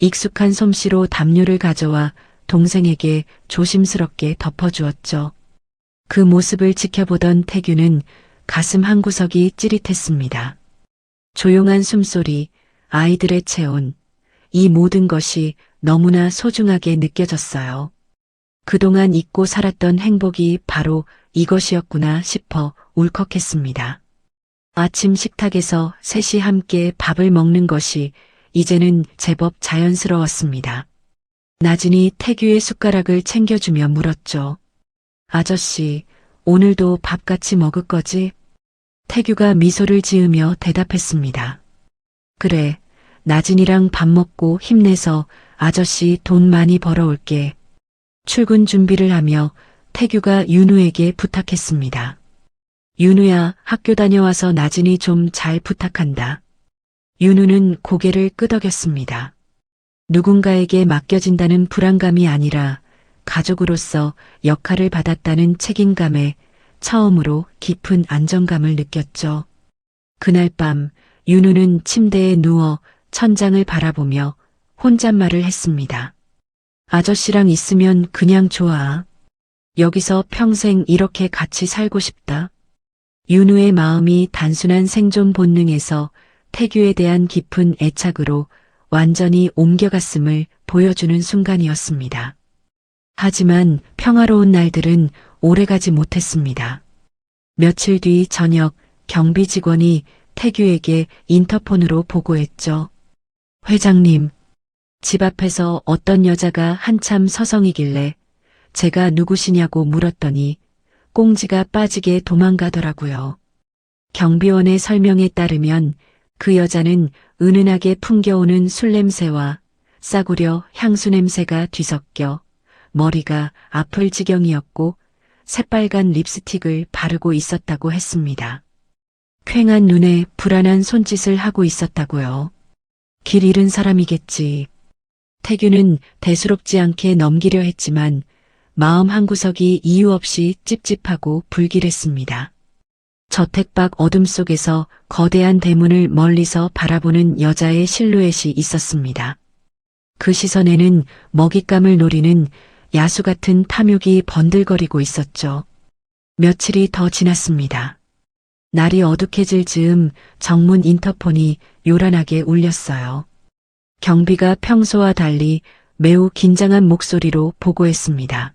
익숙한 솜씨로 담요를 가져와 동생에게 조심스럽게 덮어주었죠. 그 모습을 지켜보던 태규는 가슴 한구석이 찌릿했습니다. 조용한 숨소리, 아이들의 체온, 이 모든 것이 너무나 소중하게 느껴졌어요. 그동안 잊고 살았던 행복이 바로 이것이었구나 싶어 울컥했습니다. 아침 식탁에서 셋이 함께 밥을 먹는 것이 이제는 제법 자연스러웠습니다. 나진이 태규의 숟가락을 챙겨주며 물었죠. 아저씨, 오늘도 밥 같이 먹을 거지? 태규가 미소를 지으며 대답했습니다. 그래, 나진이랑 밥 먹고 힘내서 아저씨 돈 많이 벌어올게. 출근 준비를 하며 태규가 윤우에게 부탁했습니다. 윤우야, 학교 다녀와서 나진이 좀 잘 부탁한다. 윤우는 고개를 끄덕였습니다. 누군가에게 맡겨진다는 불안감이 아니라 가족으로서 역할을 받았다는 책임감에 처음으로 깊은 안정감을 느꼈죠. 그날 밤 윤우는 침대에 누워 천장을 바라보며 혼잣말을 했습니다. 아저씨랑 있으면 그냥 좋아. 여기서 평생 이렇게 같이 살고 싶다. 윤우의 마음이 단순한 생존 본능에서 태규에 대한 깊은 애착으로 완전히 옮겨갔음을 보여주는 순간이었습니다. 하지만 평화로운 날들은 오래가지 못했습니다. 며칠 뒤 저녁 경비 직원이 태규에게 인터폰으로 보고했죠. 회장님, 집 앞에서 어떤 여자가 한참 서성이길래 제가 누구시냐고 물었더니 꽁지가 빠지게 도망가더라고요. 경비원의 설명에 따르면 그 여자는 은은하게 풍겨오는 술 냄새와 싸구려 향수 냄새가 뒤섞여 머리가 아플 지경이었고 새빨간 립스틱을 바르고 있었다고 했습니다. 퀭한 눈에 불안한 손짓을 하고 있었다고요. 길 잃은 사람이겠지. 태규는 대수롭지 않게 넘기려 했지만 마음 한구석이 이유 없이 찝찝하고 불길했습니다. 저택 밖 어둠 속에서 거대한 대문을 멀리서 바라보는 여자의 실루엣이 있었습니다. 그 시선에는 먹잇감을 노리는 야수 같은 탐욕이 번들거리고 있었죠. 며칠이 더 지났습니다. 날이 어둑해질 즈음 정문 인터폰이 요란하게 울렸어요. 경비가 평소와 달리 매우 긴장한 목소리로 보고했습니다.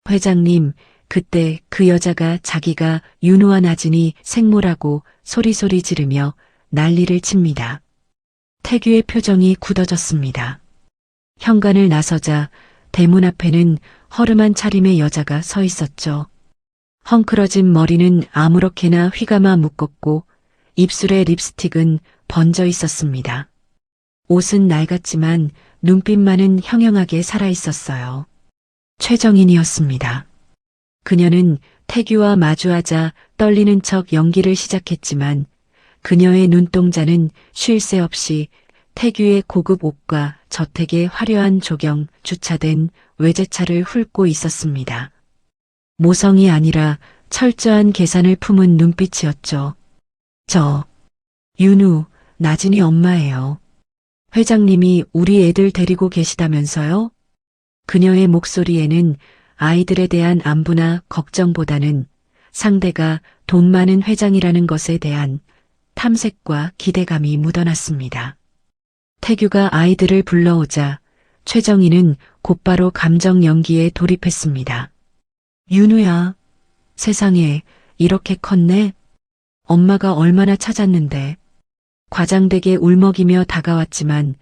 회장님, 그때 그 여자가 자기가 윤우와 나진이 생모라고 소리소리 지르며 난리를 칩니다. 태규의 표정이 굳어졌습니다. 현관을 나서자 대문 앞에는 허름한 차림의 여자가 서 있었죠. 헝클어진 머리는 아무렇게나 휘감아 묶었고 입술에 립스틱은 번져 있었습니다. 옷은 낡았지만 눈빛만은 형형하게 살아있었어요. 최정인이었습니다. 그녀는 태규와 마주하자 떨리는 척 연기를 시작했지만 그녀의 눈동자는 쉴 새 없이 태규의 고급 옷과 저택의 화려한 조경 주차된 외제차를 훑고 있었습니다. 모성이 아니라 철저한 계산을 품은 눈빛이었죠. 저, 윤우, 나진이 엄마예요. 회장님이 우리 애들 데리고 계시다면서요? 그녀의 목소리에는 아이들에 대한 안부나 걱정보다는 상대가 돈 많은 회장이라는 것에 대한 탐색과 기대감이 묻어났습니다. 태규가 아이들을 불러오자 최정희는 곧바로 감정 연기에 돌입했습니다. 윤우야, 세상에 이렇게 컸네? 엄마가 얼마나 찾았는데. 과장되게 울먹이며 다가왔지만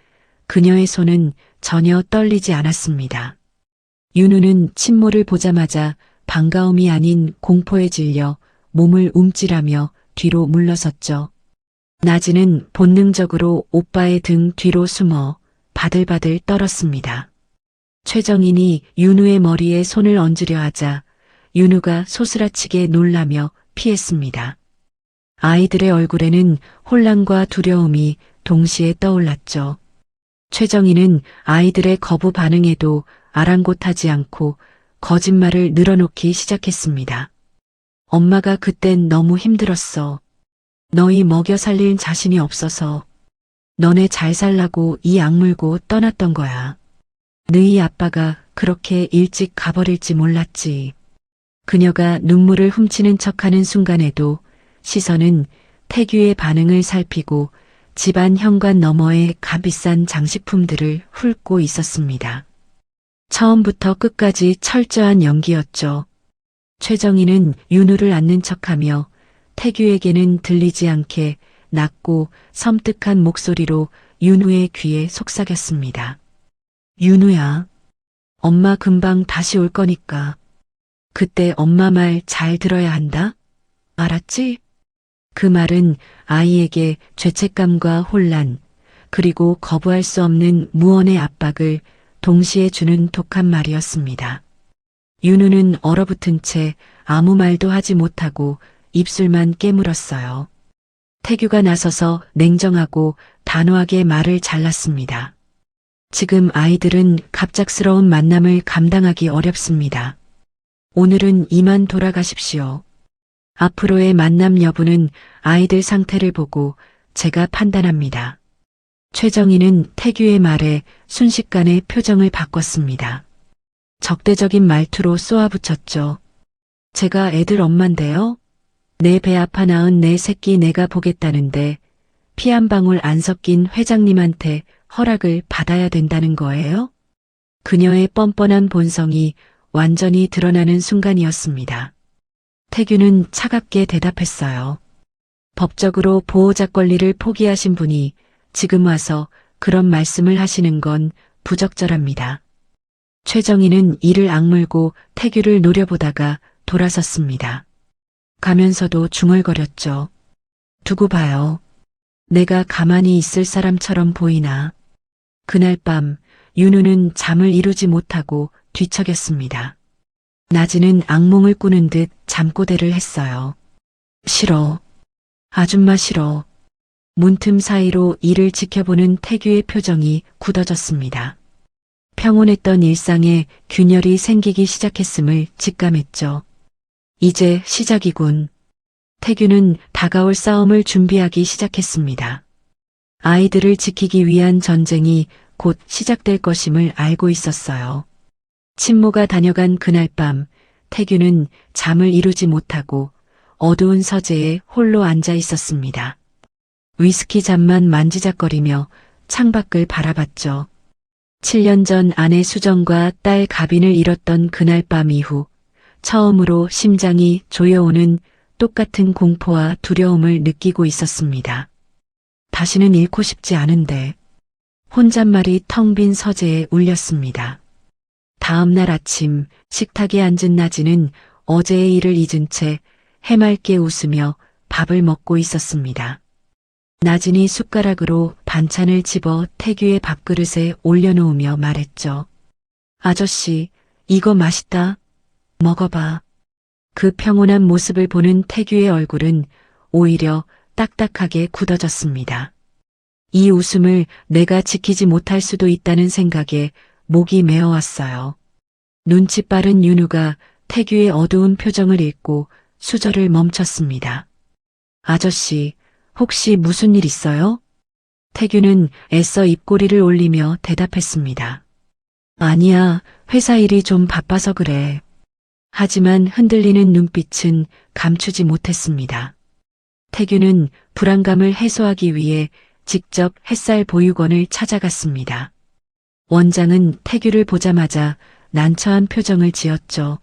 그녀의 손은 전혀 떨리지 않았습니다. 윤우는 친모를 보자마자 반가움이 아닌 공포에 질려 몸을 움찔하며 뒤로 물러섰죠. 나진은 본능적으로 오빠의 등 뒤로 숨어 바들바들 떨었습니다. 최정인이 윤우의 머리에 손을 얹으려 하자 윤우가 소스라치게 놀라며 피했습니다. 아이들의 얼굴에는 혼란과 두려움이 동시에 떠올랐죠. 최정희는 아이들의 거부 반응에도 아랑곳하지 않고 거짓말을 늘어놓기 시작했습니다. 엄마가 그땐 너무 힘들었어. 너희 먹여 살릴 자신이 없어서 너네 잘 살라고 이 악물고 떠났던 거야. 너희 아빠가 그렇게 일찍 가버릴지 몰랐지. 그녀가 눈물을 훔치는 척하는 순간에도 시선은 태규의 반응을 살피고 집안 현관 너머의 값비싼 장식품들을 훑고 있었습니다. 처음부터 끝까지 철저한 연기였죠. 최정희는 윤우를 안는 척하며 태규에게는 들리지 않게 낮고 섬뜩한 목소리로 윤우의 귀에 속삭였습니다. 윤우야, 엄마 금방 다시 올 거니까 그때 엄마 말 잘 들어야 한다. 알았지? 그 말은 아이에게 죄책감과 혼란, 그리고 거부할 수 없는 무언의 압박을 동시에 주는 독한 말이었습니다. 윤우는 얼어붙은 채 아무 말도 하지 못하고 입술만 깨물었어요. 태규가 나서서 냉정하고 단호하게 말을 잘랐습니다. 지금 아이들은 갑작스러운 만남을 감당하기 어렵습니다. 오늘은 이만 돌아가십시오. 앞으로의 만남 여부는 아이들 상태를 보고 제가 판단합니다. 최정희는 태규의 말에 순식간에 표정을 바꿨습니다. 적대적인 말투로 쏘아붙였죠. 제가 애들 엄만데요? 내 배 아파 낳은 내 새끼 내가 보겠다는데 피 한 방울 안 섞인 회장님한테 허락을 받아야 된다는 거예요? 그녀의 뻔뻔한 본성이 완전히 드러나는 순간이었습니다. 태규는 차갑게 대답했어요. 법적으로 보호자 권리를 포기하신 분이 지금 와서 그런 말씀을 하시는 건 부적절합니다. 최정희는 이를 악물고 태규를 노려보다가 돌아섰습니다. 가면서도 중얼거렸죠. 두고 봐요. 내가 가만히 있을 사람처럼 보이나. 그날 밤 윤우는 잠을 이루지 못하고 뒤척였습니다. 나지는 악몽을 꾸는 듯 잠꼬대를 했어요. 싫어. 아줌마 싫어. 문틈 사이로 이를 지켜보는 태규의 표정이 굳어졌습니다. 평온했던 일상에 균열이 생기기 시작했음을 직감했죠. 이제 시작이군. 태규는 다가올 싸움을 준비하기 시작했습니다. 아이들을 지키기 위한 전쟁이 곧 시작될 것임을 알고 있었어요. 친모가 다녀간 그날 밤 태규는 잠을 이루지 못하고 어두운 서재에 홀로 앉아 있었습니다. 위스키 잔만 만지작거리며 창밖을 바라봤죠. 7년 전 아내 수정과 딸 가빈을 잃었던 그날 밤 이후 처음으로 심장이 조여오는 똑같은 공포와 두려움을 느끼고 있었습니다. 다시는 잃고 싶지 않은데 혼잣말이 텅 빈 서재에 울렸습니다. 다음 날 아침 식탁에 앉은 나지는 어제의 일을 잊은 채 해맑게 웃으며 밥을 먹고 있었습니다. 나진이 숟가락으로 반찬을 집어 태규의 밥그릇에 올려놓으며 말했죠. 아저씨, 이거 맛있다. 먹어봐. 그 평온한 모습을 보는 태규의 얼굴은 오히려 딱딱하게 굳어졌습니다. 이 웃음을 내가 지키지 못할 수도 있다는 생각에 목이 메어왔어요. 눈치 빠른 윤우가 태규의 어두운 표정을 읽고 수저를 멈췄습니다. 아저씨, 혹시 무슨 일 있어요? 태규는 애써 입꼬리를 올리며 대답했습니다. 아니야, 회사 일이 좀 바빠서 그래. 하지만 흔들리는 눈빛은 감추지 못했습니다. 태규는 불안감을 해소하기 위해 직접 햇살 보육원을 찾아갔습니다. 원장은 태규를 보자마자 난처한 표정을 지었죠.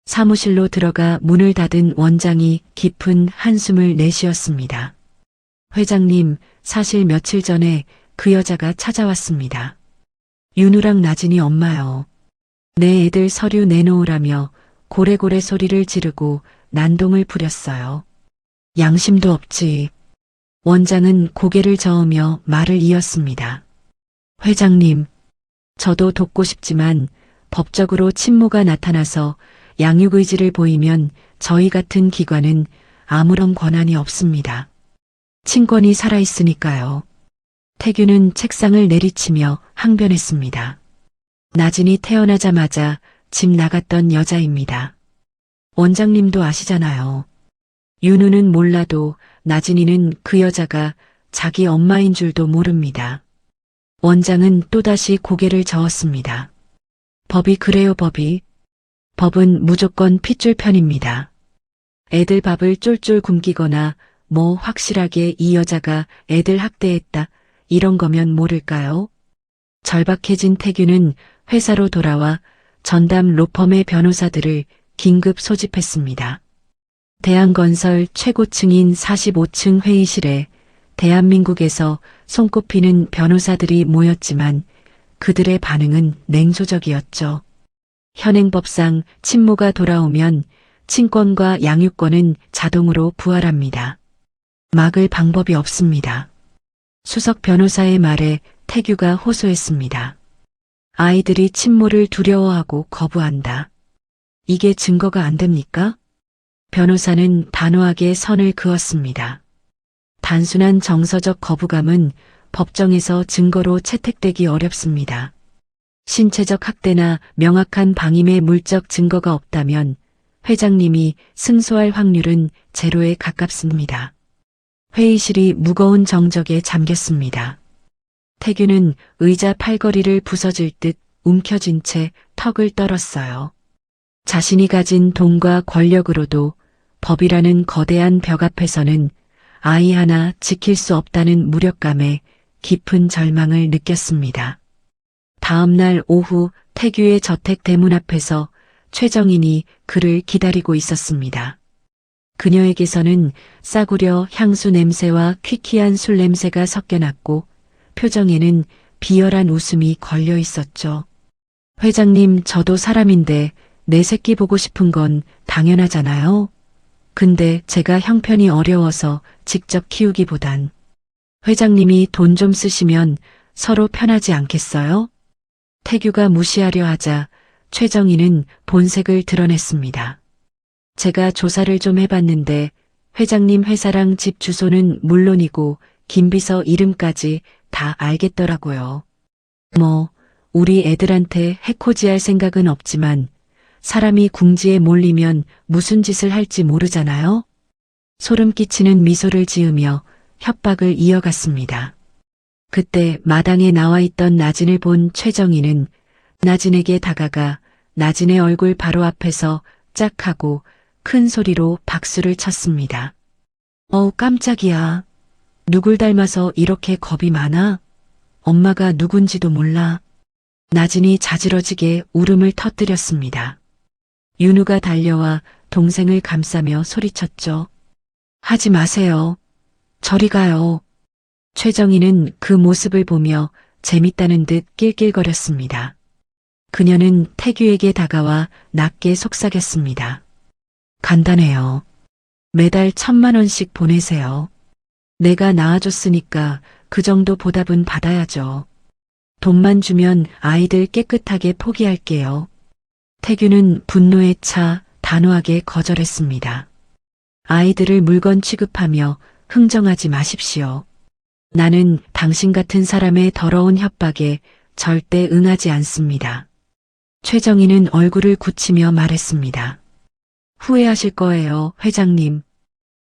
사무실로 들어가 문을 닫은 원장이 깊은 한숨을 내쉬었습니다. 회장님, 사실 며칠 전에 그 여자가 찾아왔습니다. 윤우랑 나진이 엄마요. 내 애들 서류 내놓으라며 고래고래 소리를 지르고 난동을 부렸어요. 양심도 없지. 원장은 고개를 저으며 말을 이었습니다. 회장님, 저도 돕고 싶지만 법적으로 친모가 나타나서 양육 의지를 보이면 저희 같은 기관은 아무런 권한이 없습니다. 친권이 살아있으니까요. 태규는 책상을 내리치며 항변했습니다. 나진이 태어나자마자 집 나갔던 여자입니다. 원장님도 아시잖아요. 윤우는 몰라도 나진이는 그 여자가 자기 엄마인 줄도 모릅니다. 원장은 또다시 고개를 저었습니다. 법이 그래요, 법이. 법은 무조건 핏줄 편입니다. 애들 밥을 쫄쫄 굶기거나 뭐 확실하게 이 여자가 애들 학대했다 이런 거면 모를까요? 절박해진 태규는 회사로 돌아와 전담 로펌의 변호사들을 긴급 소집했습니다. 대한건설 최고층인 45층 회의실에 대한민국에서 손꼽히는 변호사들이 모였지만 그들의 반응은 냉소적이었죠. 현행법상 친모가 돌아오면 친권과 양육권은 자동으로 부활합니다. 막을 방법이 없습니다. 수석 변호사의 말에 태규가 호소했습니다. 아이들이 친모를 두려워하고 거부한다. 이게 증거가 안 됩니까? 변호사는 단호하게 선을 그었습니다. 단순한 정서적 거부감은 법정에서 증거로 채택되기 어렵습니다. 신체적 학대나 명확한 방임의 물적 증거가 없다면 회장님이 승소할 확률은 제로에 가깝습니다. 회의실이 무거운 정적에 잠겼습니다. 태규는 의자 팔걸이를 부서질 듯 움켜쥔 채 턱을 떨었어요. 자신이 가진 돈과 권력으로도 법이라는 거대한 벽 앞에서는 아이 하나 지킬 수 없다는 무력감에 깊은 절망을 느꼈습니다. 다음 날 오후 태규의 저택 대문 앞에서 최정인이 그를 기다리고 있었습니다. 그녀에게서는 싸구려 향수 냄새와 퀴퀴한 술 냄새가 섞여났고 표정에는 비열한 웃음이 걸려 있었죠. 회장님, 저도 사람인데 내 새끼 보고 싶은 건 당연하잖아요. 근데 제가 형편이 어려워서 직접 키우기보단 회장님이 돈 좀 쓰시면 서로 편하지 않겠어요? 태규가 무시하려 하자 최정희는 본색을 드러냈습니다. 제가 조사를 좀 해봤는데 회장님 회사랑 집 주소는 물론이고 김비서 이름까지 다 알겠더라고요. 뭐 우리 애들한테 해코지할 생각은 없지만 사람이 궁지에 몰리면 무슨 짓을 할지 모르잖아요. 소름 끼치는 미소를 지으며 협박을 이어갔습니다. 그때 마당에 나와 있던 나진을 본 최정희는 나진에게 다가가 나진의 얼굴 바로 앞에서 짝 하고 큰 소리로 박수를 쳤습니다. 깜짝이야. 누굴 닮아서 이렇게 겁이 많아? 엄마가 누군지도 몰라. 나진이 자지러지게 울음을 터뜨렸습니다. 윤우가 달려와 동생을 감싸며 소리쳤죠. 하지 마세요. 저리 가요. 최정희는 그 모습을 보며 재밌다는 듯 낄낄거렸습니다. 그녀는 태규에게 다가와 낮게 속삭였습니다. 간단해요. 매달 1,000만 원씩 보내세요. 내가 낳아줬으니까 그 정도 보답은 받아야죠. 돈만 주면 아이들 깨끗하게 포기할게요. 태규는 분노에 차 단호하게 거절했습니다. 아이들을 물건 취급하며 흥정하지 마십시오. 나는 당신 같은 사람의 더러운 협박에 절대 응하지 않습니다. 최정희는 얼굴을 굳히며 말했습니다. 후회하실 거예요, 회장님.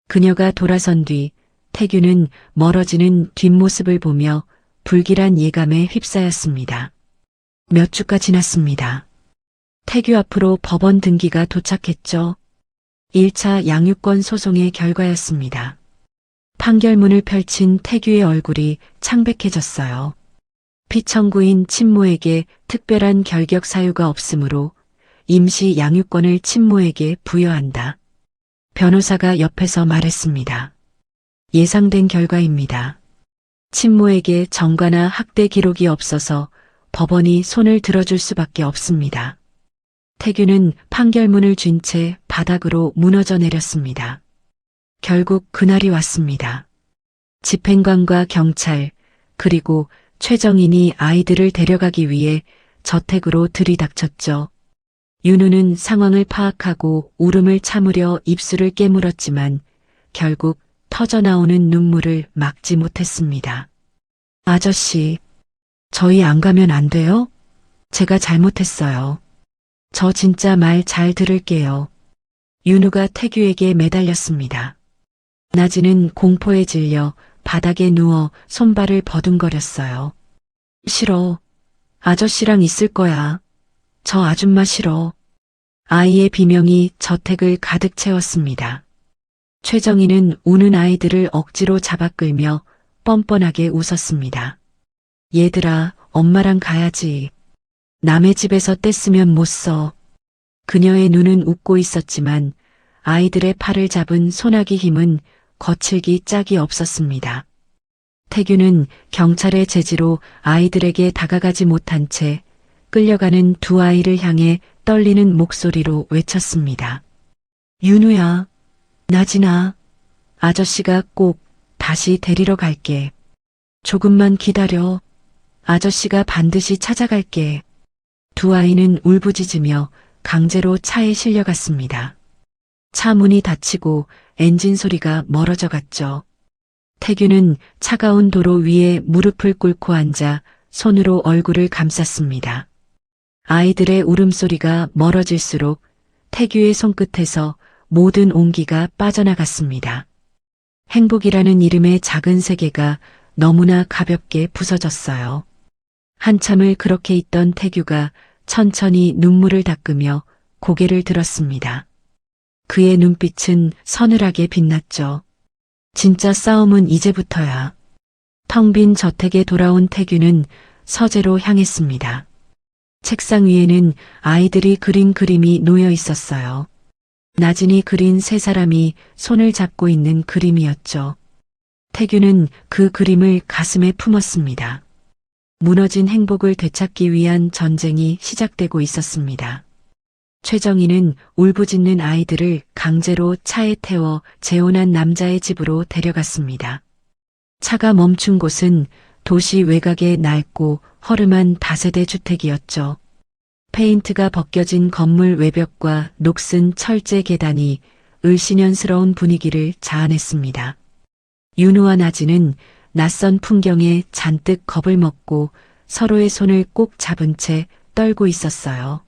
그녀가 돌아선 뒤 태규는 멀어지는 뒷모습을 보며 불길한 예감에 휩싸였습니다. 몇 주가 지났습니다. 태규 앞으로 법원 등기가 도착했죠. 1차 양육권 소송의 결과였습니다. 판결문을 펼친 태규의 얼굴이 창백해졌어요. 피청구인 친모에게 특별한 결격 사유가 없으므로 임시 양육권을 친모에게 부여한다. 변호사가 옆에서 말했습니다. 예상된 결과입니다. 친모에게 정가나 학대 기록이 없어서 법원이 손을 들어줄 수밖에 없습니다. 태규는 판결문을 쥔 채 바닥으로 무너져 내렸습니다. 결국 그날이 왔습니다. 집행관과 경찰 그리고 최정인이 아이들을 데려가기 위해 저택으로 들이닥쳤죠. 윤우는 상황을 파악하고 울음을 참으려 입술을 깨물었지만 결국 터져나오는 눈물을 막지 못했습니다. 아저씨, 저희 안 가면 안 돼요? 제가 잘못했어요. 저 진짜 말 잘 들을게요. 윤우가 태규에게 매달렸습니다. 나진은 공포에 질려 바닥에 누워 손발을 버둥거렸어요. 싫어. 아저씨랑 있을 거야. 저 아줌마 싫어. 아이의 비명이 저택을 가득 채웠습니다. 최정희는 우는 아이들을 억지로 잡아 끌며 뻔뻔하게 웃었습니다. 얘들아, 엄마랑 가야지. 남의 집에서 떼쓰면 못 써. 그녀의 눈은 웃고 있었지만 아이들의 팔을 잡은 소나기 힘은 거칠기 짝이 없었습니다. 태규는 경찰의 제지로 아이들에게 다가가지 못한 채 끌려가는 두 아이를 향해 떨리는 목소리로 외쳤습니다. 윤우야, 나진아, 아저씨가 꼭 다시 데리러 갈게. 조금만 기다려. 아저씨가 반드시 찾아갈게. 두 아이는 울부짖으며 강제로 차에 실려갔습니다. 차 문이 닫히고 엔진 소리가 멀어져 갔죠. 태규는 차가운 도로 위에 무릎을 꿇고 앉아 손으로 얼굴을 감쌌습니다. 아이들의 울음소리가 멀어질수록 태규의 손끝에서 모든 온기가 빠져나갔습니다. 행복이라는 이름의 작은 세계가 너무나 가볍게 부서졌어요. 한참을 그렇게 있던 태규가 천천히 눈물을 닦으며 고개를 들었습니다. 그의 눈빛은 서늘하게 빛났죠. 진짜 싸움은 이제부터야. 텅 빈 저택에 돌아온 태규는 서재로 향했습니다. 책상 위에는 아이들이 그린 그림이 놓여 있었어요. 나진이 그린 세 사람이 손을 잡고 있는 그림이었죠. 태규는 그 그림을 가슴에 품었습니다. 무너진 행복을 되찾기 위한 전쟁이 시작되고 있었습니다. 최정희는 울부짖는 아이들을 강제로 차에 태워 재혼한 남자의 집으로 데려갔습니다. 차가 멈춘 곳은 도시 외곽의 낡고 허름한 다세대 주택이었죠. 페인트가 벗겨진 건물 외벽과 녹슨 철제 계단이 을씨년스러운 분위기를 자아냈습니다. 윤우와 나진은 낯선 풍경에 잔뜩 겁을 먹고 서로의 손을 꼭 잡은 채 떨고 있었어요.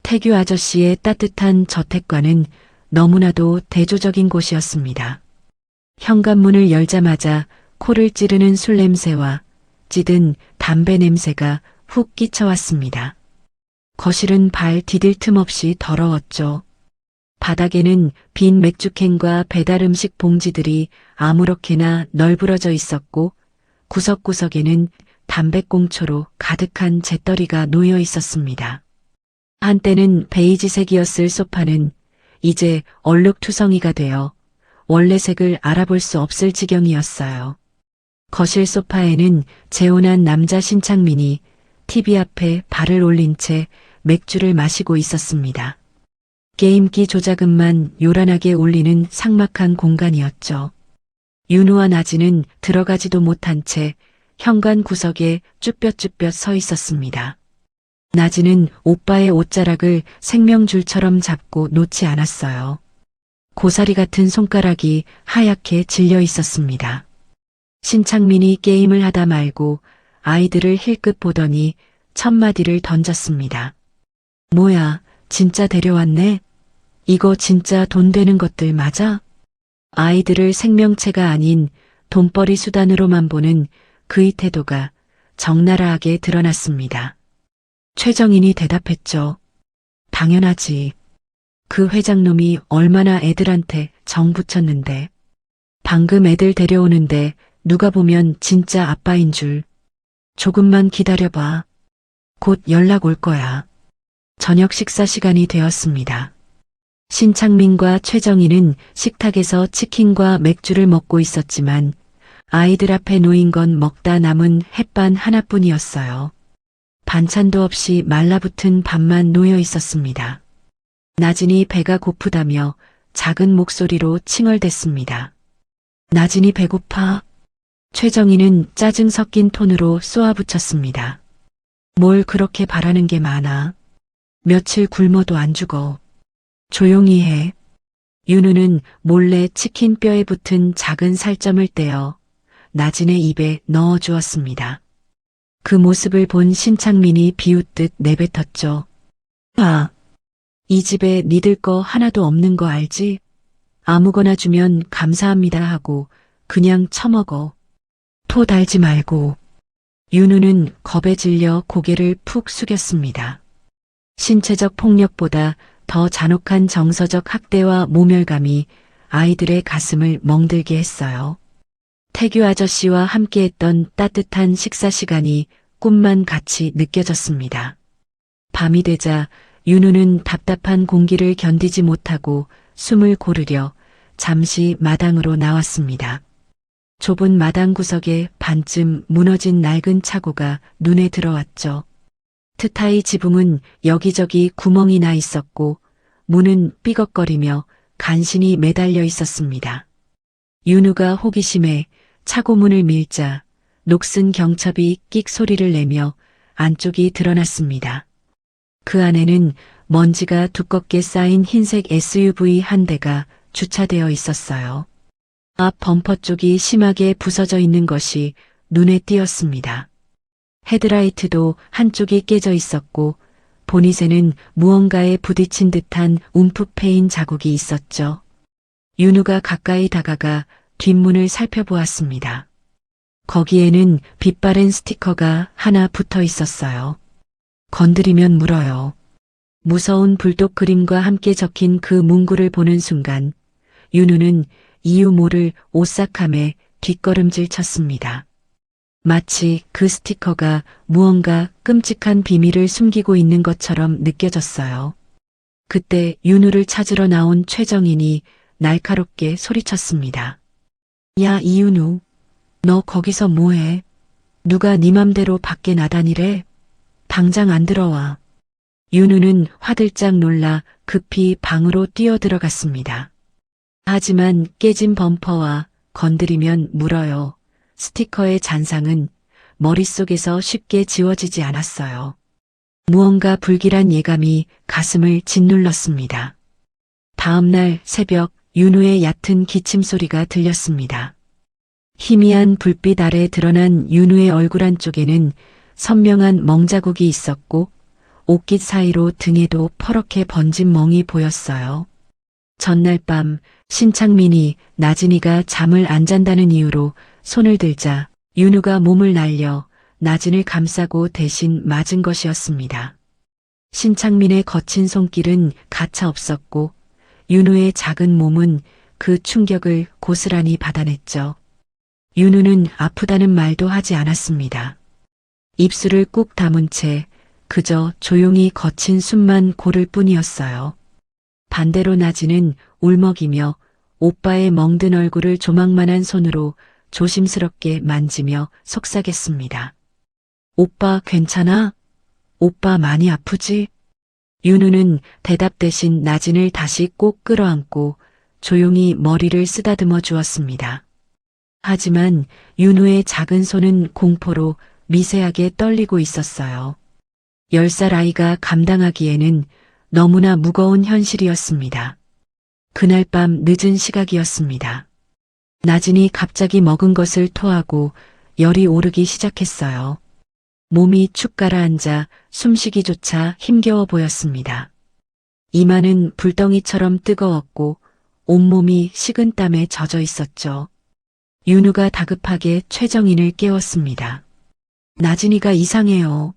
태규 아저씨의 따뜻한 저택과는 너무나도 대조적인 곳이었습니다. 현관문을 열자마자 코를 찌르는 술 냄새와 찌든 담배 냄새가 훅 끼쳐왔습니다. 거실은 발 디딜 틈 없이 더러웠죠. 바닥에는 빈 맥주캔과 배달 음식 봉지들이 아무렇게나 널브러져 있었고 구석구석에는 담배꽁초로 가득한 재떨이가 놓여 있었습니다. 한때는 베이지색이었을 소파는 이제 얼룩투성이가 되어 원래 색을 알아볼 수 없을 지경이었어요. 거실 소파에는 재혼한 남자 신창민이 TV 앞에 발을 올린 채 맥주를 마시고 있었습니다. 게임기 조작음만 요란하게 울리는 삭막한 공간이었죠. 윤우와 나진은 들어가지도 못한 채 현관 구석에 쭈뼛쭈뼛 서 있었습니다. 나진은 오빠의 옷자락을 생명줄처럼 잡고 놓지 않았어요. 고사리 같은 손가락이 하얗게 질려 있었습니다. 신창민이 게임을 하다 말고 아이들을 힐끗 보더니 첫마디를 던졌습니다. 뭐야, 진짜 데려왔네? 이거 진짜 돈 되는 것들 맞아? 아이들을 생명체가 아닌 돈벌이 수단으로만 보는 그의 태도가 적나라하게 드러났습니다. 최정인이 대답했죠. 당연하지. 그 회장놈이 얼마나 애들한테 정 붙였는데. 방금 애들 데려오는데 누가 보면 진짜 아빠인 줄. 조금만 기다려봐. 곧 연락 올 거야. 저녁 식사 시간이 되었습니다. 신창민과 최정희는 식탁에서 치킨과 맥주를 먹고 있었지만 아이들 앞에 놓인 건 먹다 남은 햇반 하나뿐이었어요. 반찬도 없이 말라붙은 밥만 놓여 있었습니다. 나진이 배가 고프다며 작은 목소리로 칭얼댔습니다. 나진이 배고파. 최정희는 짜증 섞인 톤으로 쏘아붙였습니다. 뭘 그렇게 바라는 게 많아. 며칠 굶어도 안 죽어. 조용히 해. 윤우는 몰래 치킨 뼈에 붙은 작은 살점을 떼어 나진의 입에 넣어 주었습니다. 그 모습을 본 신창민이 비웃듯 내뱉었죠. 아, 이 집에 믿을 거 하나도 없는 거 알지? 아무거나 주면 감사합니다 하고 그냥 처먹어. 토 달지 말고. 윤우는 겁에 질려 고개를 푹 숙였습니다. 신체적 폭력보다 더 잔혹한 정서적 학대와 모멸감이 아이들의 가슴을 멍들게 했어요. 태규 아저씨와 함께했던 따뜻한 식사 시간이 꿈만 같이 느껴졌습니다. 밤이 되자 윤우는 답답한 공기를 견디지 못하고 숨을 고르려 잠시 마당으로 나왔습니다. 좁은 마당 구석에 반쯤 무너진 낡은 차고가 눈에 들어왔죠. 트타이 지붕은 여기저기 구멍이 나 있었고 문은 삐걱거리며 간신히 매달려 있었습니다. 윤우가 호기심에 차고 문을 밀자 녹슨 경첩이 끽 소리를 내며 안쪽이 드러났습니다. 그 안에는 먼지가 두껍게 쌓인 흰색 SUV 한 대가 주차되어 있었어요. 앞 범퍼 쪽이 심하게 부서져 있는 것이 눈에 띄었습니다. 헤드라이트도 한쪽이 깨져 있었고 보닛에는 무언가에 부딪힌 듯한 움푹 패인 자국이 있었죠. 윤우가 가까이 다가가 뒷문을 살펴보았습니다. 거기에는 빛바랜 스티커가 하나 붙어 있었어요. 건드리면 물어요. 무서운 불독 그림과 함께 적힌 그 문구를 보는 순간 윤우는 이유 모를 오싹함에 뒷걸음질 쳤습니다. 마치 그 스티커가 무언가 끔찍한 비밀을 숨기고 있는 것처럼 느껴졌어요. 그때 윤우를 찾으러 나온 최정인이 날카롭게 소리쳤습니다. 야, 이윤우, 너 거기서 뭐해? 누가 네 맘대로 밖에 나다니래? 당장 안 들어와. 윤우는 화들짝 놀라 급히 방으로 뛰어들어갔습니다. 하지만 깨진 범퍼와 건드리면 물어요. 스티커의 잔상은 머릿속에서 쉽게 지워지지 않았어요. 무언가 불길한 예감이 가슴을 짓눌렀습니다. 다음 날 새벽 윤우의 얕은 기침 소리가 들렸습니다. 희미한 불빛 아래 드러난 윤우의 얼굴 안쪽에는 선명한 멍자국이 있었고 옷깃 사이로 등에도 퍼렇게 번진 멍이 보였어요. 전날 밤 신창민이 나진이가 잠을 안 잔다는 이유로 손을 들자 윤우가 몸을 날려 나진을 감싸고 대신 맞은 것이었습니다. 신창민의 거친 손길은 가차 없었고 윤우의 작은 몸은 그 충격을 고스란히 받아냈죠. 윤우는 아프다는 말도 하지 않았습니다. 입술을 꾹 다문 채 그저 조용히 거친 숨만 고를 뿐이었어요. 반대로 나진은 울먹이며 오빠의 멍든 얼굴을 조망만한 손으로 조심스럽게 만지며 속삭였습니다. 오빠 괜찮아? 오빠 많이 아프지? 윤우는 대답 대신 나진을 다시 꼭 끌어안고 조용히 머리를 쓰다듬어 주었습니다. 하지만 윤우의 작은 손은 공포로 미세하게 떨리고 있었어요. 10살 아이가 감당하기에는 너무나 무거운 현실이었습니다. 그날 밤 늦은 시각이었습니다. 나진이 갑자기 먹은 것을 토하고 열이 오르기 시작했어요. 몸이 축 가라앉아 숨쉬기조차 힘겨워 보였습니다. 이마는 불덩이처럼 뜨거웠고 온몸이 식은 땀에 젖어 있었죠. 윤우가 다급하게 최정인을 깨웠습니다. 나진이가 이상해요.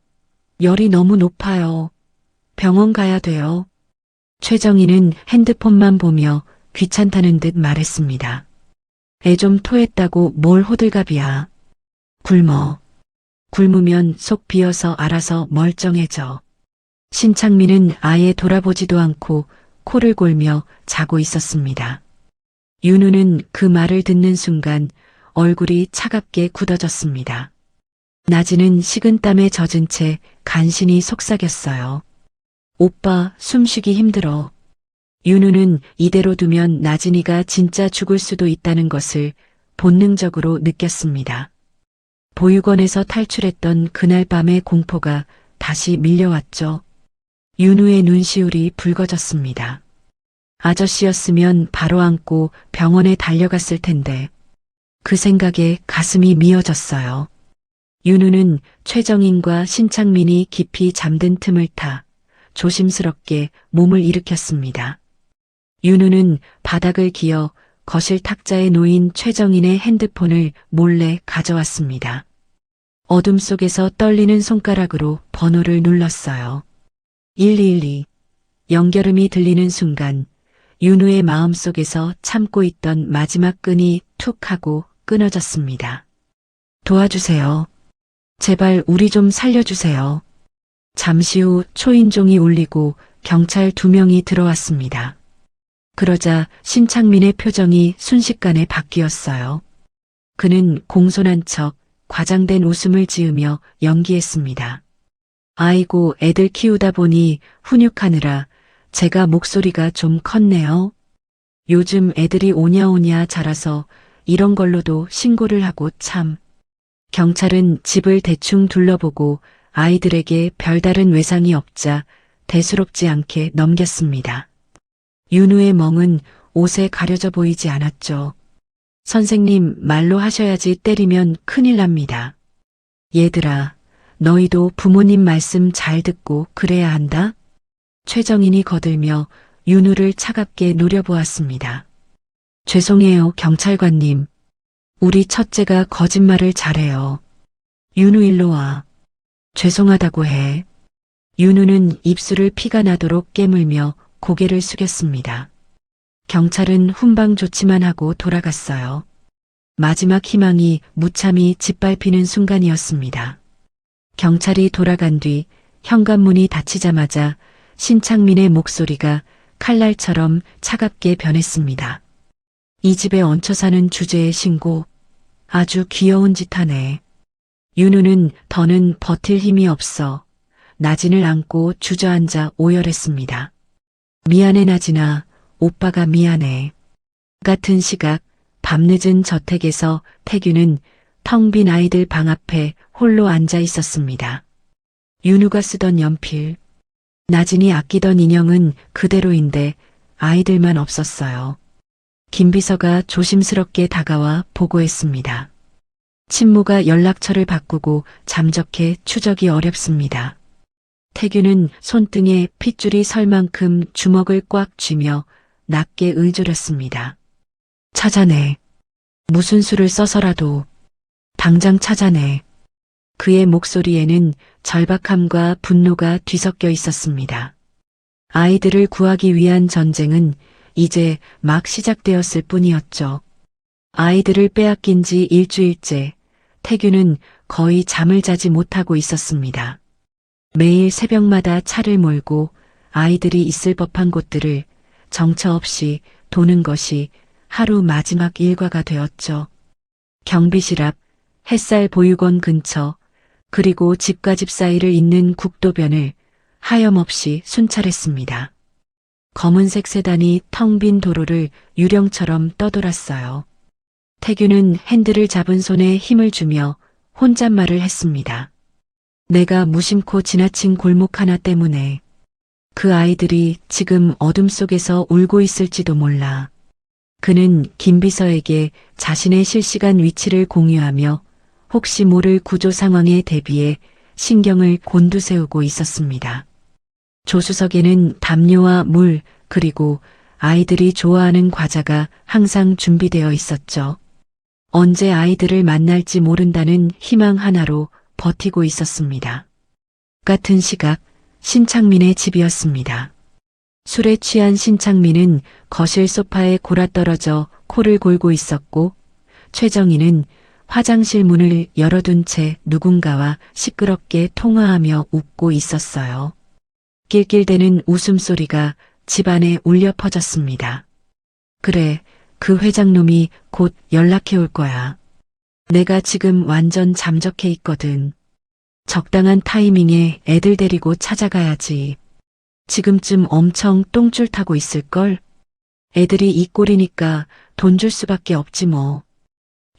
열이 너무 높아요. 병원 가야 돼요. 최정인은 핸드폰만 보며 귀찮다는 듯 말했습니다. 애 좀 토했다고 뭘 호들갑이야. 굶어. 굶으면 속 비어서 알아서 멀쩡해져. 신창민은 아예 돌아보지도 않고 코를 골며 자고 있었습니다. 윤우는 그 말을 듣는 순간 얼굴이 차갑게 굳어졌습니다. 나진은 식은땀에 젖은 채 간신히 속삭였어요. 오빠 숨쉬기 힘들어. 윤우는 이대로 두면 나진이가 진짜 죽을 수도 있다는 것을 본능적으로 느꼈습니다. 보육원에서 탈출했던 그날 밤의 공포가 다시 밀려왔죠. 윤우의 눈시울이 붉어졌습니다. 아저씨였으면 바로 안고 병원에 달려갔을 텐데 그 생각에 가슴이 미어졌어요. 윤우는 최정인과 신창민이 깊이 잠든 틈을 타 조심스럽게 몸을 일으켰습니다. 윤우는 바닥을 기어 거실 탁자에 놓인 최정인의 핸드폰을 몰래 가져왔습니다. 어둠 속에서 떨리는 손가락으로 번호를 눌렀어요. 112. 연결음이 들리는 순간 윤우의 마음속에서 참고 있던 마지막 끈이 툭 하고 끊어졌습니다. 도와주세요. 제발 우리 좀 살려주세요. 잠시 후 초인종이 울리고 경찰 2명이 들어왔습니다. 그러자 신창민의 표정이 순식간에 바뀌었어요. 그는 공손한 척 과장된 웃음을 지으며 연기했습니다. 아이고, 애들 키우다 보니 훈육하느라 제가 목소리가 좀 컸네요. 요즘 애들이 오냐오냐 자라서 이런 걸로도 신고를 하고 참. 경찰은 집을 대충 둘러보고 아이들에게 별다른 외상이 없자 대수롭지 않게 넘겼습니다. 윤우의 멍은 옷에 가려져 보이지 않았죠. 선생님, 말로 하셔야지 때리면 큰일 납니다. 얘들아, 너희도 부모님 말씀 잘 듣고 그래야 한다. 최정인이 거들며 윤우를 차갑게 노려보았습니다. 죄송해요, 경찰관님. 우리 첫째가 거짓말을 잘해요. 윤우 일로 와. 죄송하다고 해. 윤우는 입술을 피가 나도록 깨물며 고개를 숙였습니다. 경찰은 훈방 조치만 하고 돌아갔어요. 마지막 희망이 무참히 짓밟히는 순간이었습니다. 경찰이 돌아간 뒤 현관문이 닫히자마자 신창민의 목소리가 칼날처럼 차갑게 변했습니다. 이 집에 얹혀 사는 주제의 신고, 아주 귀여운 짓 하네. 윤우는 더는 버틸 힘이 없어 나진을 안고 주저앉아 오열했습니다. 미안해 나진아, 오빠가 미안해. 같은 시각 밤늦은 저택에서 태규는 텅 빈 아이들 방 앞에 홀로 앉아 있었습니다. 윤우가 쓰던 연필, 나진이 아끼던 인형은 그대로인데 아이들만 없었어요. 김비서가 조심스럽게 다가와 보고했습니다. 친모가 연락처를 바꾸고 잠적해 추적이 어렵습니다. 태규는 손등에 핏줄이 설 만큼 주먹을 꽉 쥐며 낮게 의조렸습니다. 찾아내. 무슨 수를 써서라도 당장 찾아내. 그의 목소리에는 절박함과 분노가 뒤섞여 있었습니다. 아이들을 구하기 위한 전쟁은 이제 막 시작되었을 뿐이었죠. 아이들을 빼앗긴 지 일주일째 태규는 거의 잠을 자지 못하고 있었습니다. 매일 새벽마다 차를 몰고 아이들이 있을 법한 곳들을 정처 없이 도는 것이 하루 마지막 일과가 되었죠. 경비실 앞, 햇살 보육원 근처, 그리고 집과 집 사이를 잇는 국도변을 하염없이 순찰했습니다. 검은색 세단이 텅 빈 도로를 유령처럼 떠돌았어요. 태규는 핸들을 잡은 손에 힘을 주며 혼잣말을 했습니다. 내가 무심코 지나친 골목 하나 때문에 그 아이들이 지금 어둠 속에서 울고 있을지도 몰라. 그는 김비서에게 자신의 실시간 위치를 공유하며 혹시 모를 구조 상황에 대비해 신경을 곤두세우고 있었습니다. 조수석에는 담요와 물 그리고 아이들이 좋아하는 과자가 항상 준비되어 있었죠. 언제 아이들을 만날지 모른다는 희망 하나로 버티고 있었습니다. 같은 시각 신창민의 집이었습니다. 술에 취한 신창민은 거실 소파에 골아떨어져 코를 골고 있었고 최정희는 화장실 문을 열어둔 채 누군가와 시끄럽게 통화하며 웃고 있었어요. 낄낄대는 웃음소리가 집안에 울려 퍼졌습니다. 그래, 그 회장놈이 곧 연락해 올 거야. 내가 지금 완전 잠적해 있거든. 적당한 타이밍에 애들 데리고 찾아가야지. 지금쯤 엄청 똥줄 타고 있을걸? 애들이 이 꼴이니까 돈 줄 수밖에 없지 뭐.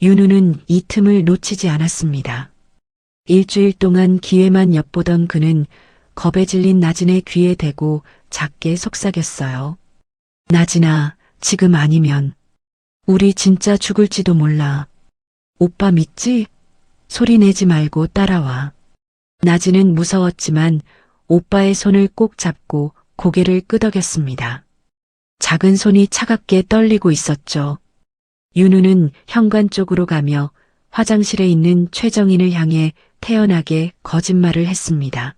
윤우는 이 틈을 놓치지 않았습니다. 일주일 동안 기회만 엿보던 그는 겁에 질린 나진의 귀에 대고 작게 속삭였어요. 나진아, 지금 아니면 우리 진짜 죽을지도 몰라. 오빠 믿지? 소리 내지 말고 따라와. 나진은 무서웠지만 오빠의 손을 꼭 잡고 고개를 끄덕였습니다. 작은 손이 차갑게 떨리고 있었죠. 윤우는 현관 쪽으로 가며 화장실에 있는 최정인을 향해 태연하게 거짓말을 했습니다.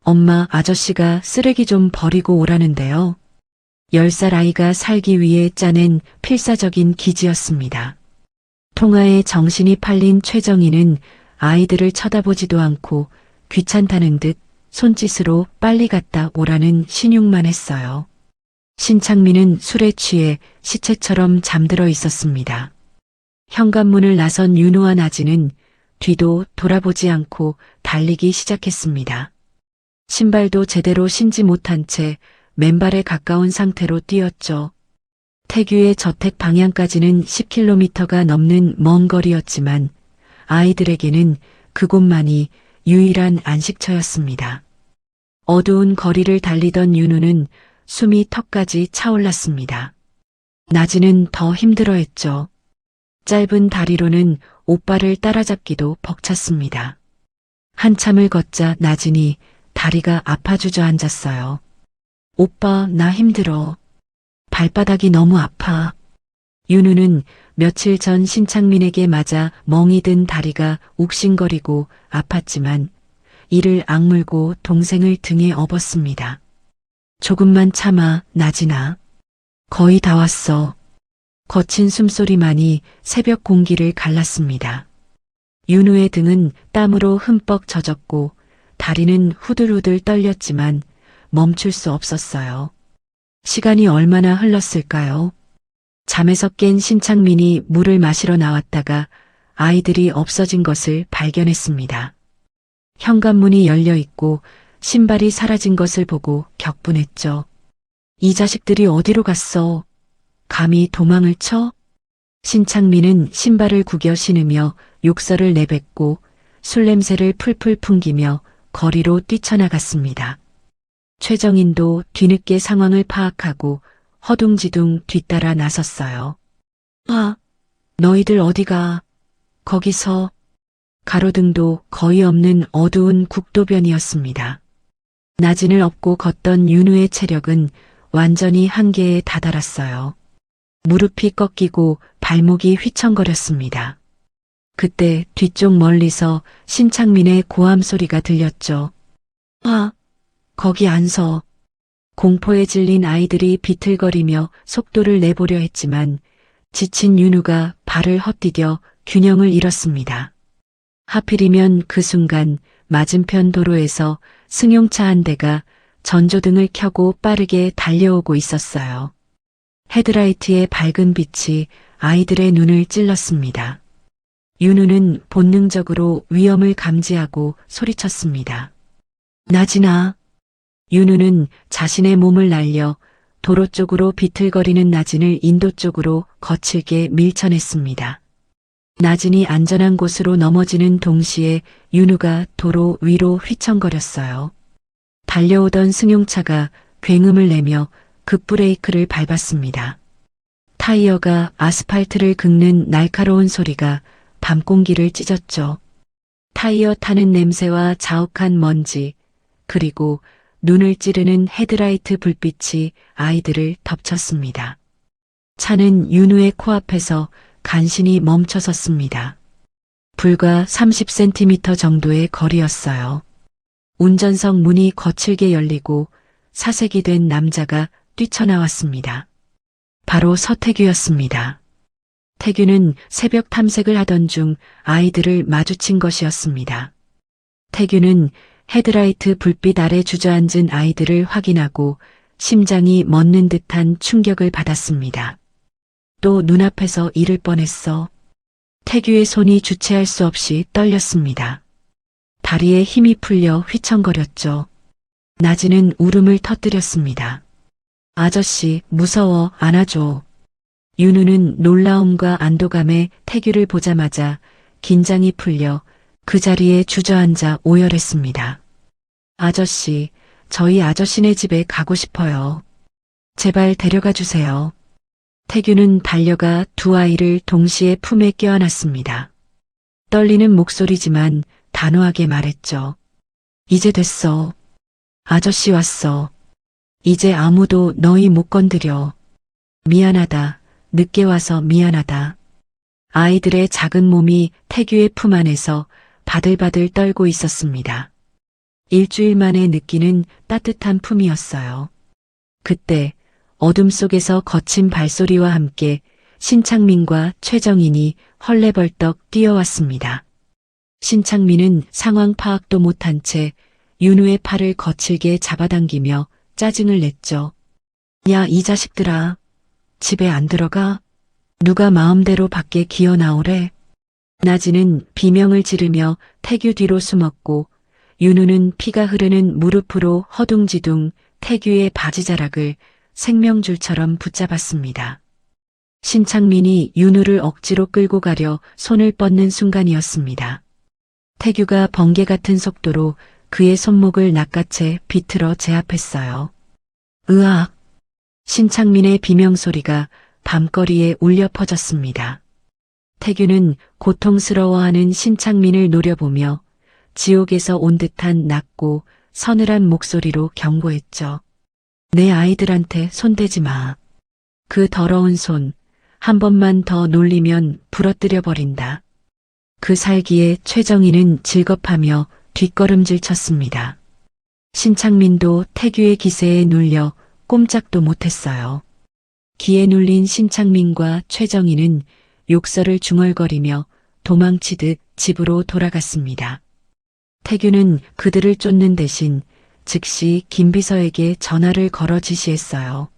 엄마, 아저씨가 쓰레기 좀 버리고 오라는데요. 10살 아이가 살기 위해 짜낸 필사적인 기지였습니다. 통화에 정신이 팔린 최정인은 아이들을 쳐다보지도 않고 귀찮다는 듯 손짓으로 빨리 갔다 오라는 신용만 했어요. 신창민은 술에 취해 시체처럼 잠들어 있었습니다. 현관문을 나선 윤우와 나진은 뒤도 돌아보지 않고 달리기 시작했습니다. 신발도 제대로 신지 못한 채 맨발에 가까운 상태로 뛰었죠. 태규의 저택 방향까지는 10km가 넘는 먼 거리였지만 아이들에게는 그곳만이 유일한 안식처였습니다. 어두운 거리를 달리던 윤우는 숨이 턱까지 차올랐습니다. 나진은 더 힘들어했죠. 짧은 다리로는 오빠를 따라잡기도 벅찼습니다. 한참을 걷자 나진이 다리가 아파 주저앉았어요. 오빠, 나 힘들어. 발바닥이 너무 아파. 윤우는 며칠 전 신창민에게 맞아 멍이 든 다리가 욱신거리고 아팠지만 이를 악물고 동생을 등에 업었습니다. 조금만 참아, 나진아. 거의 다 왔어. 거친 숨소리만이 새벽 공기를 갈랐습니다. 윤우의 등은 땀으로 흠뻑 젖었고 다리는 후들후들 떨렸지만 멈출 수 없었어요. 시간이 얼마나 흘렀을까요? 잠에서 깬 신창민이 물을 마시러 나왔다가 아이들이 없어진 것을 발견했습니다. 현관문이 열려 있고 신발이 사라진 것을 보고 격분했죠. 이 자식들이 어디로 갔어? 감히 도망을 쳐? 신창민은 신발을 구겨 신으며 욕설을 내뱉고 술 냄새를 풀풀 풍기며 거리로 뛰쳐나갔습니다. 최정인도 뒤늦게 상황을 파악하고 허둥지둥 뒤따라 나섰어요. 아, 너희들 어디가? 거기서. 가로등도 거의 없는 어두운 국도변이었습니다. 나진을 업고 걷던 윤우의 체력은 완전히 한계에 다다랐어요. 무릎이 꺾이고 발목이 휘청거렸습니다. 그때 뒤쪽 멀리서 신창민의 고함 소리가 들렸죠. 아, 거기 안 서. 공포에 질린 아이들이 비틀거리며 속도를 내보려 했지만 지친 윤우가 발을 헛디뎌 균형을 잃었습니다. 하필이면 그 순간 맞은편 도로에서 승용차 한 대가 전조등을 켜고 빠르게 달려오고 있었어요. 헤드라이트의 밝은 빛이 아이들의 눈을 찔렀습니다. 윤우는 본능적으로 위험을 감지하고 소리쳤습니다. 나진아. 윤우는 자신의 몸을 날려 도로 쪽으로 비틀거리는 나진을 인도 쪽으로 거칠게 밀쳐냈습니다. 나진이 안전한 곳으로 넘어지는 동시에 윤우가 도로 위로 휘청거렸어요. 달려오던 승용차가 굉음을 내며 급브레이크를 밟았습니다. 타이어가 아스팔트를 긁는 날카로운 소리가 밤공기를 찢었죠. 타이어 타는 냄새와 자욱한 먼지, 그리고 눈을 찌르는 헤드라이트 불빛이 아이들을 덮쳤습니다. 차는 윤우의 코앞에서 간신히 멈춰섰습니다. 불과 30cm 정도의 거리였어요. 운전석 문이 거칠게 열리고 사색이 된 남자가 뛰쳐나왔습니다. 바로 서태규였습니다. 태규는 새벽 탐색을 하던 중 아이들을 마주친 것이었습니다. 태규는 헤드라이트 불빛 아래 주저앉은 아이들을 확인하고 심장이 멎는 듯한 충격을 받았습니다. 또 눈앞에서 잃을 뻔했어. 태규의 손이 주체할 수 없이 떨렸습니다. 다리에 힘이 풀려 휘청거렸죠. 나진은 울음을 터뜨렸습니다. 아저씨, 무서워, 안아줘. 윤우는 놀라움과 안도감에 태규를 보자마자 긴장이 풀려 그 자리에 주저앉아 오열했습니다. 아저씨, 저희 아저씨네 집에 가고 싶어요. 제발 데려가 주세요. 태규는 달려가 두 아이를 동시에 품에 껴안았습니다. 떨리는 목소리지만 단호하게 말했죠. 이제 됐어. 아저씨 왔어. 이제 아무도 너희 못 건드려. 미안하다. 늦게 와서 미안하다. 아이들의 작은 몸이 태규의 품 안에서 바들바들 떨고 있었습니다. 일주일 만에 느끼는 따뜻한 품이었어요. 그때 어둠 속에서 거친 발소리와 함께 신창민과 최정인이 헐레벌떡 뛰어왔습니다. 신창민은 상황 파악도 못한 채 윤우의 팔을 거칠게 잡아당기며 짜증을 냈죠. 야, 이 자식들아. 집에 안 들어가? 누가 마음대로 밖에 기어 나오래? 나진은 비명을 지르며 태규 뒤로 숨었고 윤우는 피가 흐르는 무릎으로 허둥지둥 태규의 바지자락을 생명줄처럼 붙잡았습니다. 신창민이 윤우를 억지로 끌고 가려 손을 뻗는 순간이었습니다. 태규가 번개 같은 속도로 그의 손목을 낚아채 비틀어 제압했어요. 으악! 신창민의 비명소리가 밤거리에 울려 퍼졌습니다. 태규는 고통스러워하는 신창민을 노려보며 지옥에서 온 듯한 낮고 서늘한 목소리로 경고했죠. 내 아이들한테 손대지 마. 그 더러운 손 한 번만 더 놀리면 부러뜨려 버린다. 그 살기에 최정희는 질겁하며 뒷걸음질 쳤습니다. 신창민도 태규의 기세에 눌려 꼼짝도 못했어요. 기에 눌린 신창민과 최정희는 욕설을 중얼거리며 도망치듯 집으로 돌아갔습니다. 태규는 그들을 쫓는 대신 즉시 김비서에게 전화를 걸어 지시했어요.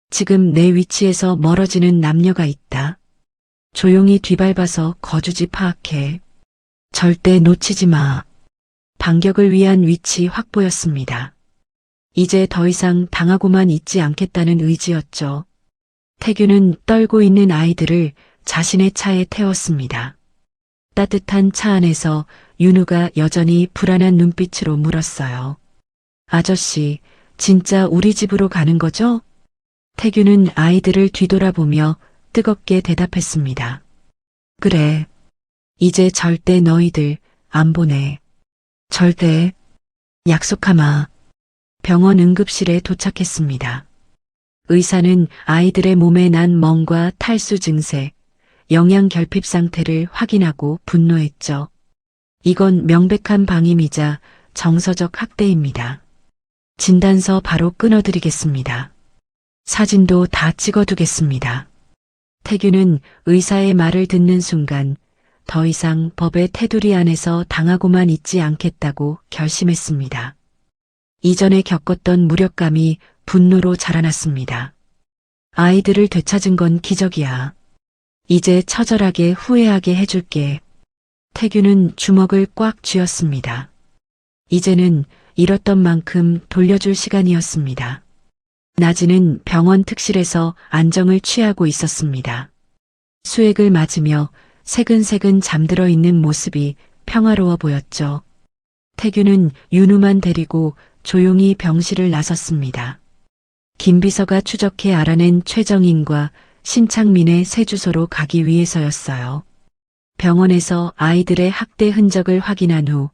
지금 내 위치에서 멀어지는 남녀가 있다. 조용히 뒤밟아서 거주지 파악해. 절대 놓치지 마. 반격을 위한 위치 확보였습니다. 이제 더 이상 당하고만 있지 않겠다는 의지였죠. 태규는 떨고 있는 아이들을 자신의 차에 태웠습니다. 따뜻한 차 안에서 윤우가 여전히 불안한 눈빛으로 물었어요. 아저씨, 진짜 우리 집으로 가는 거죠? 태규는 아이들을 뒤돌아보며 뜨겁게 대답했습니다. 그래. 이제 절대 너희들 안 보내. 절대. 약속하마. 병원 응급실에 도착했습니다. 의사는 아이들의 몸에 난 멍과 탈수 증세, 영양 결핍 상태를 확인하고 분노했죠. 이건 명백한 방임이자 정서적 학대입니다. 진단서 바로 끊어드리겠습니다. 사진도 다 찍어두겠습니다. 태규는 의사의 말을 듣는 순간 더 이상 법의 테두리 안에서 당하고만 있지 않겠다고 결심했습니다. 이전에 겪었던 무력감이 분노로 자라났습니다. 아이들을 되찾은 건 기적이야. 이제 처절하게 후회하게 해줄게. 태규는 주먹을 꽉 쥐었습니다. 이제는 잃었던 만큼 돌려줄 시간이었습니다. 나지는 병원 특실에서 안정을 취하고 있었습니다. 수액을 맞으며 새근새근 잠들어 있는 모습이 평화로워 보였죠. 태규는 윤우만 데리고 조용히 병실을 나섰습니다. 김비서가 추적해 알아낸 최정인과 신창민의 새 주소로 가기 위해서였어요. 병원에서 아이들의 학대 흔적을 확인한 후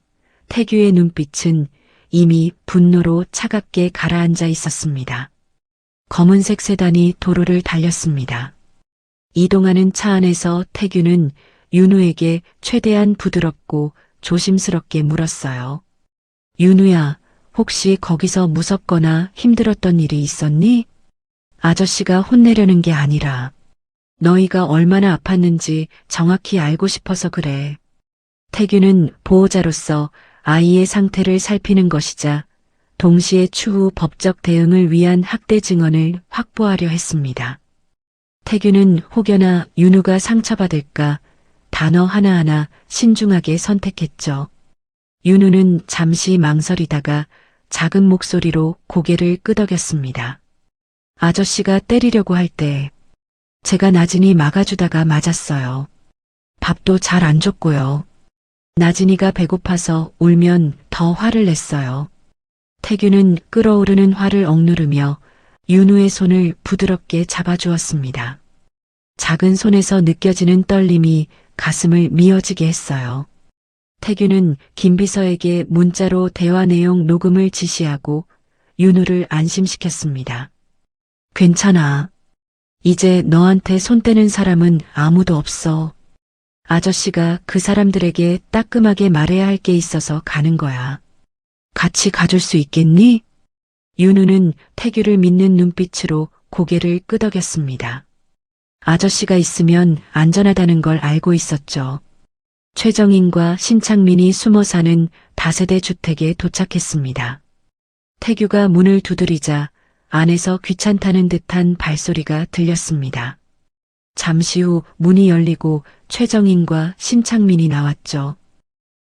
태규의 눈빛은 이미 분노로 차갑게 가라앉아 있었습니다. 검은색 세단이 도로를 달렸습니다. 이동하는 차 안에서 태규는 윤우에게 최대한 부드럽고 조심스럽게 물었어요. 윤우야, 혹시 거기서 무섭거나 힘들었던 일이 있었니? 아저씨가 혼내려는 게 아니라 너희가 얼마나 아팠는지 정확히 알고 싶어서 그래. 태규는 보호자로서 아이의 상태를 살피는 것이자 동시에 추후 법적 대응을 위한 학대 증언을 확보하려 했습니다. 태규는 혹여나 윤우가 상처받을까 단어 하나하나 신중하게 선택했죠. 윤우는 잠시 망설이다가 작은 목소리로 고개를 끄덕였습니다. 아저씨가 때리려고 할 때 제가 나진이 막아주다가 맞았어요. 밥도 잘 안 줬고요. 나진이가 배고파서 울면 더 화를 냈어요. 태규는 끓어오르는 화를 억누르며 윤우의 손을 부드럽게 잡아주었습니다. 작은 손에서 느껴지는 떨림이 가슴을 미어지게 했어요. 태규는 김비서에게 문자로 대화 내용 녹음을 지시하고 윤우를 안심시켰습니다. 괜찮아. 이제 너한테 손 떼는 사람은 아무도 없어. 아저씨가 그 사람들에게 따끔하게 말해야 할 게 있어서 가는 거야. 같이 가줄 수 있겠니? 윤우는 태규를 믿는 눈빛으로 고개를 끄덕였습니다. 아저씨가 있으면 안전하다는 걸 알고 있었죠. 최정인과 신창민이 숨어 사는 다세대 주택에 도착했습니다. 태규가 문을 두드리자 안에서 귀찮다는 듯한 발소리가 들렸습니다. 잠시 후 문이 열리고 최정인과 신창민이 나왔죠.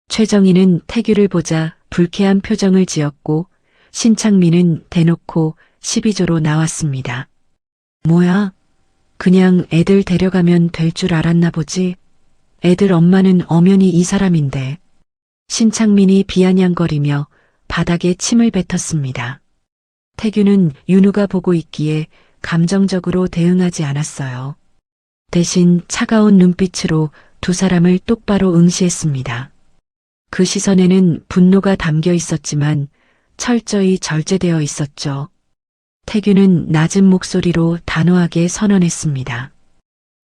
최정인은 태규를 보자 불쾌한 표정을 지었고 신창민은 대놓고 시비조로 나왔습니다. 뭐야? 그냥 애들 데려가면 될 줄 알았나 보지? 애들 엄마는 엄연히 이 사람인데. 신창민이 비아냥거리며 바닥에 침을 뱉었습니다. 태규는 윤우가 보고 있기에 감정적으로 대응하지 않았어요. 대신 차가운 눈빛으로 두 사람을 똑바로 응시했습니다. 그 시선에는 분노가 담겨 있었지만 철저히 절제되어 있었죠. 태규는 낮은 목소리로 단호하게 선언했습니다.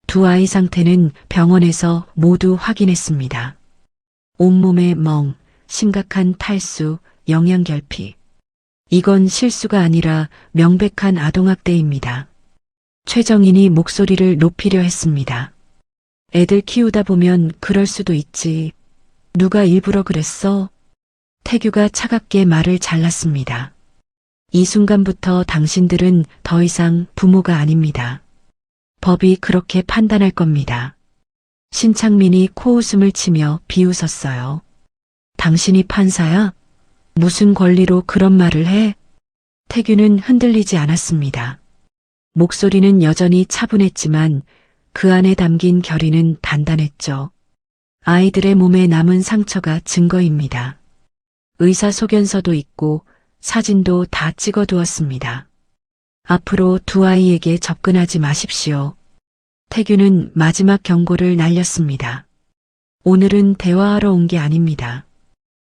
두 아이 상태는 병원에서 모두 확인했습니다. 온몸에 멍, 심각한 탈수, 영양결핍. 이건 실수가 아니라 명백한 아동학대입니다. 최정인이 목소리를 높이려 했습니다. 애들 키우다 보면 그럴 수도 있지. 누가 일부러 그랬어? 태규가 차갑게 말을 잘랐습니다. 이 순간부터 당신들은 더 이상 부모가 아닙니다. 법이 그렇게 판단할 겁니다. 신창민이 코웃음을 치며 비웃었어요. 당신이 판사야? 무슨 권리로 그런 말을 해? 태규는 흔들리지 않았습니다. 목소리는 여전히 차분했지만 그 안에 담긴 결의는 단단했죠. 아이들의 몸에 남은 상처가 증거입니다. 의사소견서도 있고 사진도 다 찍어두었습니다. 앞으로 두 아이에게 접근하지 마십시오. 태규는 마지막 경고를 날렸습니다. 오늘은 대화하러 온 게 아닙니다.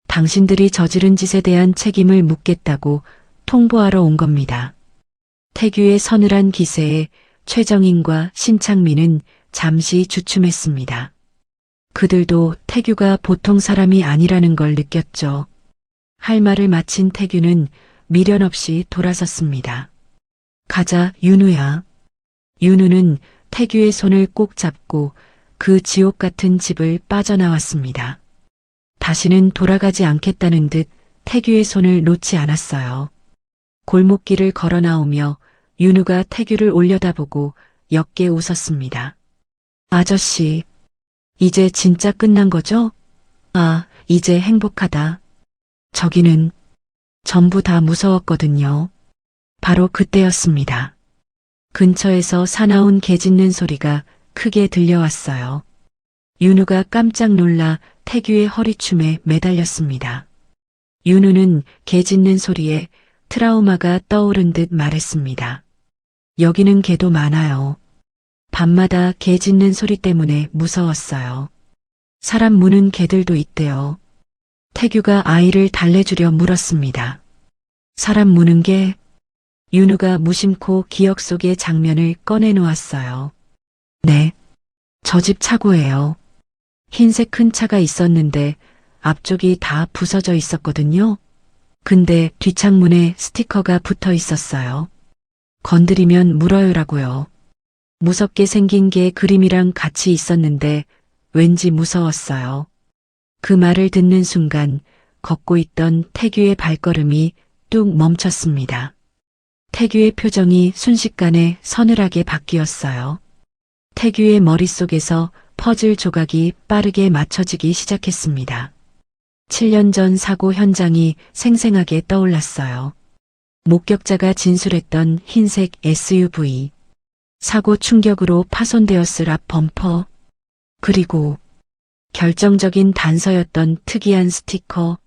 당신들이 저지른 짓에 대한 책임을 묻겠다고 통보하러 온 겁니다. 태규의 서늘한 기세에 최정인과 신창민은 잠시 주춤했습니다. 그들도 태규가 보통 사람이 아니라는 걸 느꼈죠. 할 말을 마친 태규는 미련 없이 돌아섰습니다. 가자, 윤우야. 윤우는 태규의 손을 꼭 잡고 그 지옥 같은 집을 빠져나왔습니다. 다시는 돌아가지 않겠다는 듯 태규의 손을 놓지 않았어요. 골목길을 걸어 나오며 윤우가 태규를 올려다보고 옅게 웃었습니다. 아저씨, 이제 진짜 끝난 거죠? 아, 이제 행복하다. 저기는 전부 다 무서웠거든요. 바로 그때였습니다. 근처에서 사나운 개 짖는 소리가 크게 들려왔어요. 윤우가 깜짝 놀라 태규의 허리춤에 매달렸습니다. 윤우는 개 짖는 소리에 트라우마가 떠오른 듯 말했습니다. 여기는 개도 많아요. 밤마다 개 짖는 소리 때문에 무서웠어요. 사람 무는 개들도 있대요. 태규가 아이를 달래주려 물었습니다. 사람 무는 개? 윤우가 무심코 기억 속의 장면을 꺼내놓았어요. 네, 저 집 차고예요. 흰색 큰 차가 있었는데 앞쪽이 다 부서져 있었거든요. 근데 뒷창문에 스티커가 붙어 있었어요. 건드리면 물어요라고요. 무섭게 생긴 게 그림이랑 같이 있었는데 왠지 무서웠어요. 그 말을 듣는 순간 걷고 있던 태규의 발걸음이 뚝 멈췄습니다. 태규의 표정이 순식간에 서늘하게 바뀌었어요. 태규의 머릿속에서 퍼즐 조각이 빠르게 맞춰지기 시작했습니다. 7년 전 사고 현장이 생생하게 떠올랐어요. 목격자가 진술했던 흰색 SUV, 사고 충격으로 파손되었을 앞 범퍼, 그리고 결정적인 단서였던 특이한 스티커,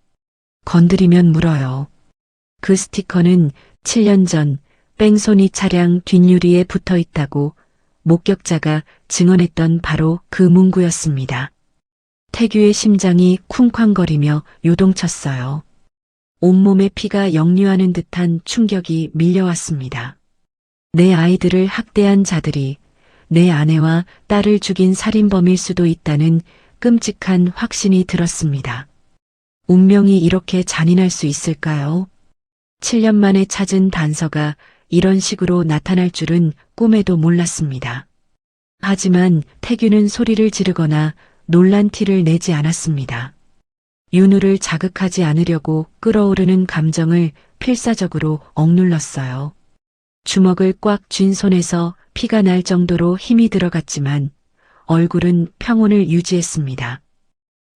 건드리면 물어요. 그 스티커는 7년 전 뺑소니 차량 뒷유리에 붙어 있다고 목격자가 증언했던 바로 그 문구였습니다. 태규의 심장이 쿵쾅거리며 요동쳤어요. 온몸에 피가 역류하는 듯한 충격이 밀려왔습니다. 내 아이들을 학대한 자들이 내 아내와 딸을 죽인 살인범일 수도 있다는 끔찍한 확신이 들었습니다. 운명이 이렇게 잔인할 수 있을까요? 7년 만에 찾은 단서가 이런 식으로 나타날 줄은 꿈에도 몰랐습니다. 하지만 태규는 소리를 지르거나 놀란 티를 내지 않았습니다. 윤우를 자극하지 않으려고 끓어오르는 감정을 필사적으로 억눌렀어요. 주먹을 꽉 쥔 손에서 피가 날 정도로 힘이 들어갔지만 얼굴은 평온을 유지했습니다.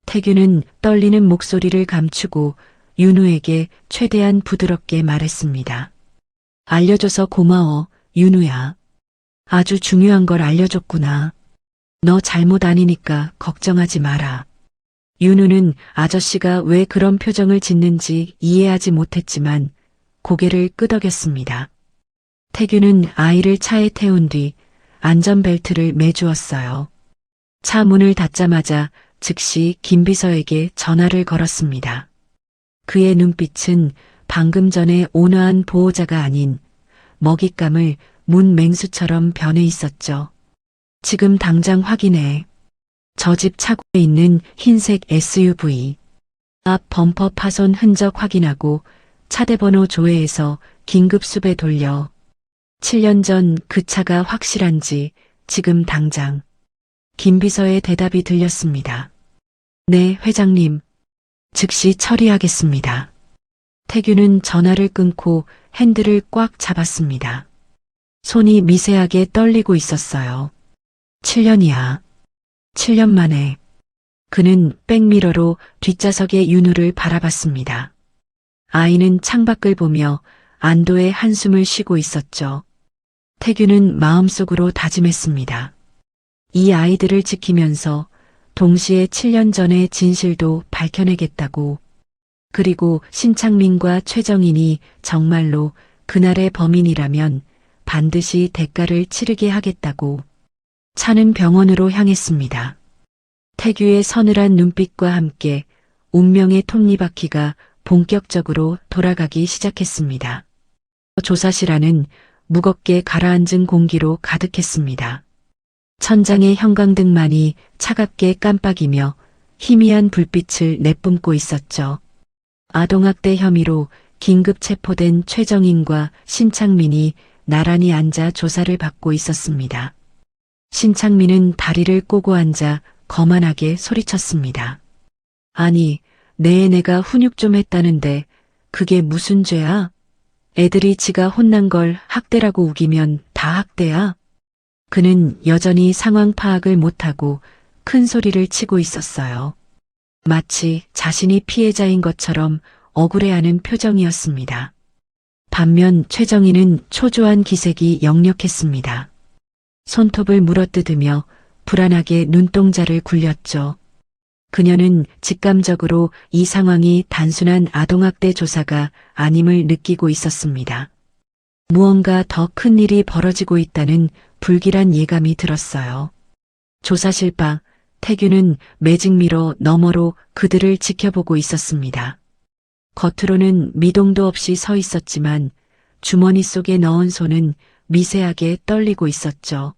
태규는 떨리는 목소리를 감추고 윤우에게 최대한 부드럽게 말했습니다. 알려줘서 고마워, 윤우야. 아주 중요한 걸 알려줬구나. 너 잘못 아니니까 걱정하지 마라. 윤우는 아저씨가 왜 그런 표정을 짓는지 이해하지 못했지만 고개를 끄덕였습니다. 태규는 아이를 차에 태운 뒤 안전벨트를 매주었어요. 차 문을 닫자마자 즉시 김 비서에게 전화를 걸었습니다. 그의 눈빛은 방금 전에 온화한 보호자가 아닌 먹잇감을 문 맹수처럼 변해 있었죠. 지금 당장 확인해. 저 집 차고에 있는 흰색 SUV. 앞 범퍼 파손 흔적 확인하고 차대번호 조회해서 긴급 수배 돌려. 7년 전 그 차가 확실한지 지금 당장. 김 비서의 대답이 들렸습니다. 네, 회장님. 즉시 처리하겠습니다. 태규는 전화를 끊고 핸들을 꽉 잡았습니다. 손이 미세하게 떨리고 있었어요. 7년이야. 7년 만에. 그는 백미러로 뒷좌석의 윤우를 바라봤습니다. 아이는 창밖을 보며 안도의 한숨을 쉬고 있었죠. 태규는 마음속으로 다짐했습니다. 이 아이들을 지키면서 동시에 7년 전의 진실도 밝혀내겠다고. 그리고 신창민과 최정인이 정말로 그날의 범인이라면 반드시 대가를 치르게 하겠다고. 차는 병원으로 향했습니다. 태규의 서늘한 눈빛과 함께 운명의 톱니바퀴가 본격적으로 돌아가기 시작했습니다. 조사실 안은 무겁게 가라앉은 공기로 가득했습니다. 천장의 형광등만이 차갑게 깜빡이며 희미한 불빛을 내뿜고 있었죠. 아동학대 혐의로 긴급 체포된 최정인과 신창민이 나란히 앉아 조사를 받고 있었습니다. 신창민은 다리를 꼬고 앉아 거만하게 소리쳤습니다. 아니, 내 애네가 훈육 좀 했다는데 그게 무슨 죄야? 애들이 지가 혼난 걸 학대라고 우기면 다 학대야? 그는 여전히 상황 파악을 못하고 큰 소리를 치고 있었어요. 마치 자신이 피해자인 것처럼 억울해하는 표정이었습니다. 반면 최정희는 초조한 기색이 역력했습니다. 손톱을 물어뜯으며 불안하게 눈동자를 굴렸죠. 그녀는 직감적으로 이 상황이 단순한 아동학대 조사가 아님을 느끼고 있었습니다. 무언가 더 큰 일이 벌어지고 있다는 불길한 예감이 들었어요. 조사실 밖 태규는 매직미러 너머로 그들을 지켜보고 있었습니다. 겉으로는 미동도 없이 서 있었지만 주머니 속에 넣은 손은 미세하게 떨리고 있었죠.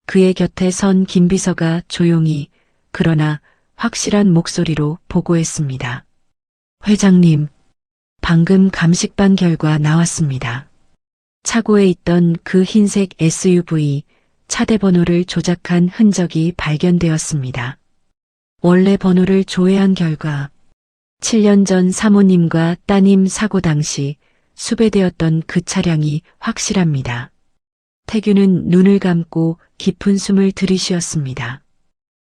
그의 곁에 선 김 비서가 조용히 그러나 확실한 목소리로 보고했습니다. 회장님, 방금 감식반 결과 나왔습니다. 차고에 있던 그 흰색 SUV 차대 번호를 조작한 흔적이 발견되었습니다. 원래 번호를 조회한 결과 7년 전 사모님과 따님 사고 당시 수배되었던 그 차량이 확실합니다. 태규는 눈을 감고 깊은 숨을 들이쉬었습니다.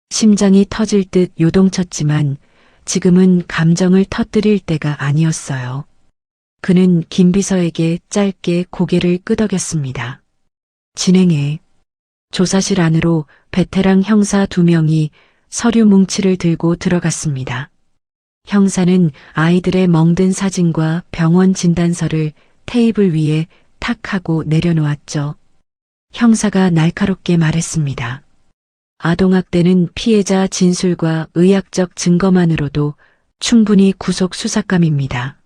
심장이 터질 듯 요동쳤지만 지금은 감정을 터뜨릴 때가 아니었어요. 그는 김 비서에게 짧게 고개를 끄덕였습니다. 진행해. 조사실 안으로 베테랑 형사 2명이 서류 뭉치를 들고 들어갔습니다. 형사는 아이들의 멍든 사진과 병원 진단서를 테이블 위에 탁 하고 내려놓았죠. 형사가 날카롭게 말했습니다. 아동학대는 피해자 진술과 의학적 증거만으로도 충분히 구속 수사감입니다.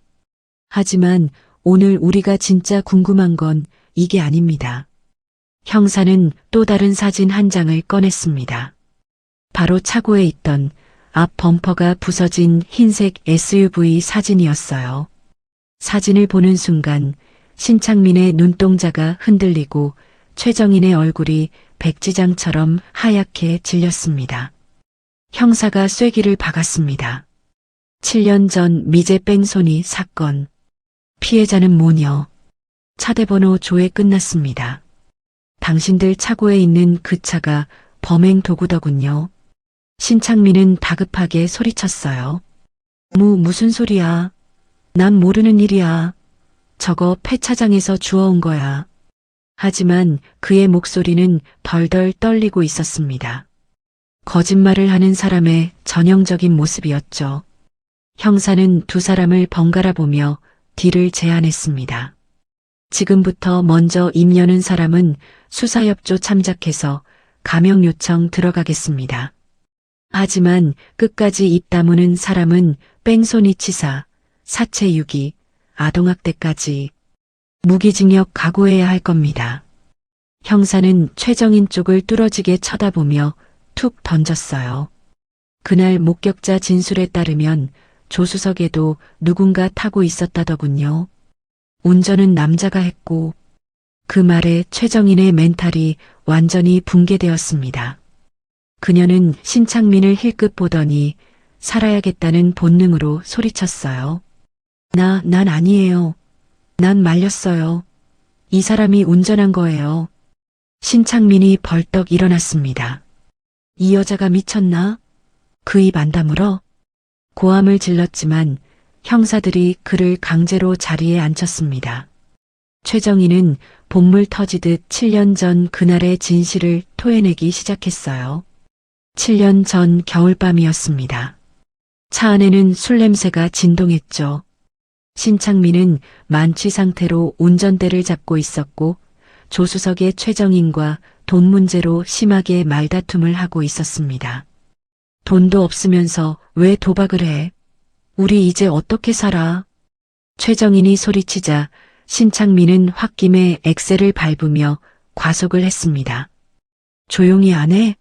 하지만 오늘 우리가 진짜 궁금한 건 이게 아닙니다. 형사는 또 다른 사진 한 장을 꺼냈습니다. 바로 차고에 있던 앞 범퍼가 부서진 흰색 SUV 사진이었어요. 사진을 보는 순간 신창민의 눈동자가 흔들리고 최정인의 얼굴이 백지장처럼 하얗게 질렸습니다. 형사가 쐐기를 박았습니다. 7년 전 미제 뺑소니 사건. 피해자는 모녀. 차대번호 조회 끝났습니다. 당신들 차고에 있는 그 차가 범행 도구더군요. 신창민은 다급하게 소리쳤어요. 무슨 소리야. 난 모르는 일이야. 저거 폐차장에서 주워온 거야. 하지만 그의 목소리는 덜덜 떨리고 있었습니다. 거짓말을 하는 사람의 전형적인 모습이었죠. 형사는 두 사람을 번갈아 보며 딜을 제안했습니다. 지금부터 먼저 입 여는 사람은 수사협조 참작해서 감형 요청 들어가겠습니다. 하지만 끝까지 입 다무는 사람은 뺑소니 치사, 사체 유기, 아동학대까지 무기징역 각오해야 할 겁니다. 형사는 최정인 쪽을 뚫어지게 쳐다보며 툭 던졌어요. 그날 목격자 진술에 따르면 조수석에도 누군가 타고 있었다더군요. 운전은 남자가 했고 그 말에 최정인의 멘탈이 완전히 붕괴되었습니다. 그녀는 신창민을 힐끗 보더니 살아야겠다는 본능으로 소리쳤어요. 난 아니에요. 난 말렸어요. 이 사람이 운전한 거예요. 신창민이 벌떡 일어났습니다. 이 여자가 미쳤나? 그 입 안 다물어? 고함을 질렀지만 형사들이 그를 강제로 자리에 앉혔습니다. 최정희는 본물 터지듯 7년 전 그날의 진실을 토해내기 시작했어요. 7년 전 겨울밤이었습니다. 차 안에는 술 냄새가 진동했죠. 신창민은 만취 상태로 운전대를 잡고 있었고 조수석의 최정인과 돈 문제로 심하게 말다툼을 하고 있었습니다. 돈도 없으면서 왜 도박을 해? 우리 이제 어떻게 살아? 최정인이 소리치자 신창민은 홧김에 엑셀을 밟으며 과속을 했습니다. 조용히 안 해?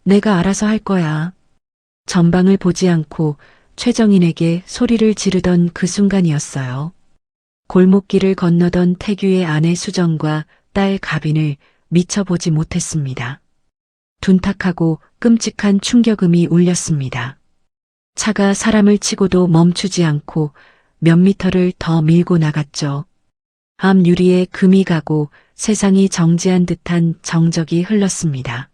내가 알아서 할 거야. 전방을 보지 않고 최정인에게 소리를 지르던 그 순간이었어요. 골목길을 건너던 태규의 아내 수정과 딸 가빈을 미처 보지 못했습니다. 둔탁하고 끔찍한 충격음이 울렸습니다. 차가 사람을 치고도 멈추지 않고 몇 미터를 더 밀고 나갔죠. 앞 유리에 금이 가고 세상이 정지한 듯한 정적이 흘렀습니다.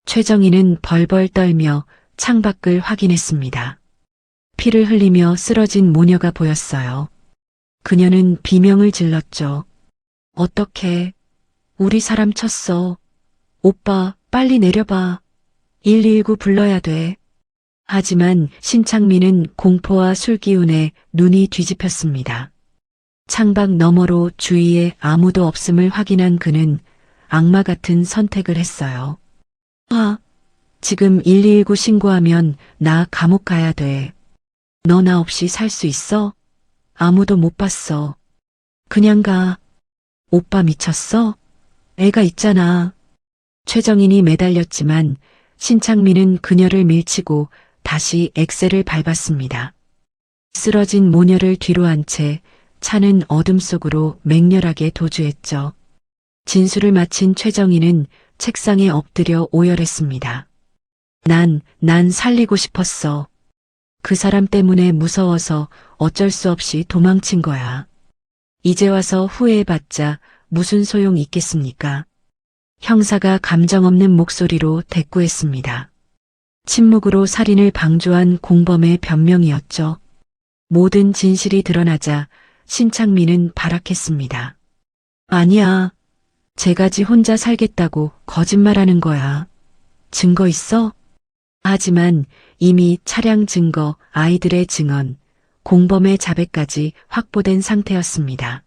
최정희는 벌벌 떨며 창밖을 확인했습니다. 피를 흘리며 쓰러진 모녀가 보였어요. 그녀는 비명을 질렀죠. 어떡해. 우리 사람 쳤어. 오빠, 빨리 내려봐. 119 불러야 돼. 하지만 신창민은 공포와 술기운에 눈이 뒤집혔습니다. 창밖 너머로 주위에 아무도 없음을 확인한 그는 악마 같은 선택을 했어요. 지금 119 신고하면 나 감옥 가야 돼. 너 나 없이 살 수 있어? 아무도 못 봤어. 그냥 가. 오빠 미쳤어? 애가 있잖아. 최정인이 매달렸지만 신창민은 그녀를 밀치고 다시 엑셀을 밟았습니다. 쓰러진 모녀를 뒤로 한 채 차는 어둠 속으로 맹렬하게 도주했죠. 진술을 마친 최정인은 책상에 엎드려 오열했습니다. 난 살리고 싶었어. 그 사람 때문에 무서워서 어쩔 수 없이 도망친 거야. 이제 와서 후회해봤자 무슨 소용 있겠습니까? 형사가 감정 없는 목소리로 대꾸했습니다. 침묵으로 살인을 방조한 공범의 변명이었죠. 모든 진실이 드러나자 신창민은 발악했습니다. 아니야. 쟤가지 혼자 살겠다고 거짓말하는 거야. 증거 있어? 하지만 이미 차량 증거, 아이들의 증언, 공범의 자백까지 확보된 상태였습니다.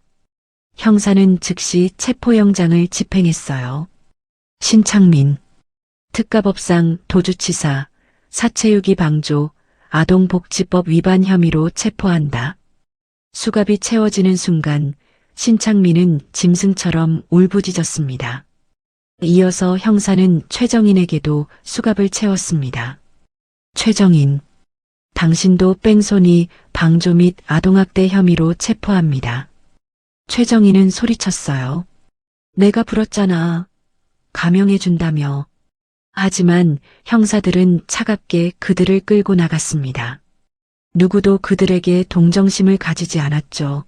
형사는 즉시 체포영장을 집행했어요. 신창민, 특가법상 도주치사, 사체유기 방조, 아동복지법 위반 혐의로 체포한다. 수갑이 채워지는 순간 신창민은 짐승처럼 울부짖었습니다. 이어서 형사는 최정인에게도 수갑을 채웠습니다. 최정인, 당신도 뺑소니, 방조 및 아동학대 혐의로 체포합니다. 최정인은 소리쳤어요. 내가 불었잖아. 감형해준다며. 하지만 형사들은 차갑게 그들을 끌고 나갔습니다. 누구도 그들에게 동정심을 가지지 않았죠.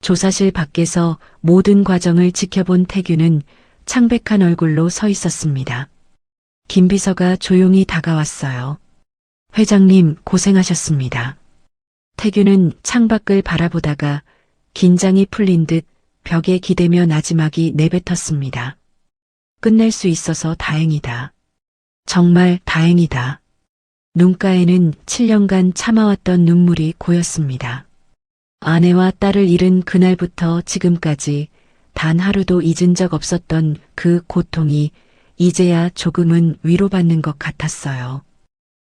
조사실 밖에서 모든 과정을 지켜본 태규는 창백한 얼굴로 서 있었습니다. 김 비서가 조용히 다가왔어요. 회장님 고생하셨습니다. 태규는 창밖을 바라보다가 긴장이 풀린 듯 벽에 기대며 나지막이 내뱉었습니다. 끝낼 수 있어서 다행이다. 정말 다행이다. 눈가에는 7년간 참아왔던 눈물이 고였습니다. 아내와 딸을 잃은 그날부터 지금까지 단 하루도 잊은 적 없었던 그 고통이 이제야 조금은 위로받는 것 같았어요.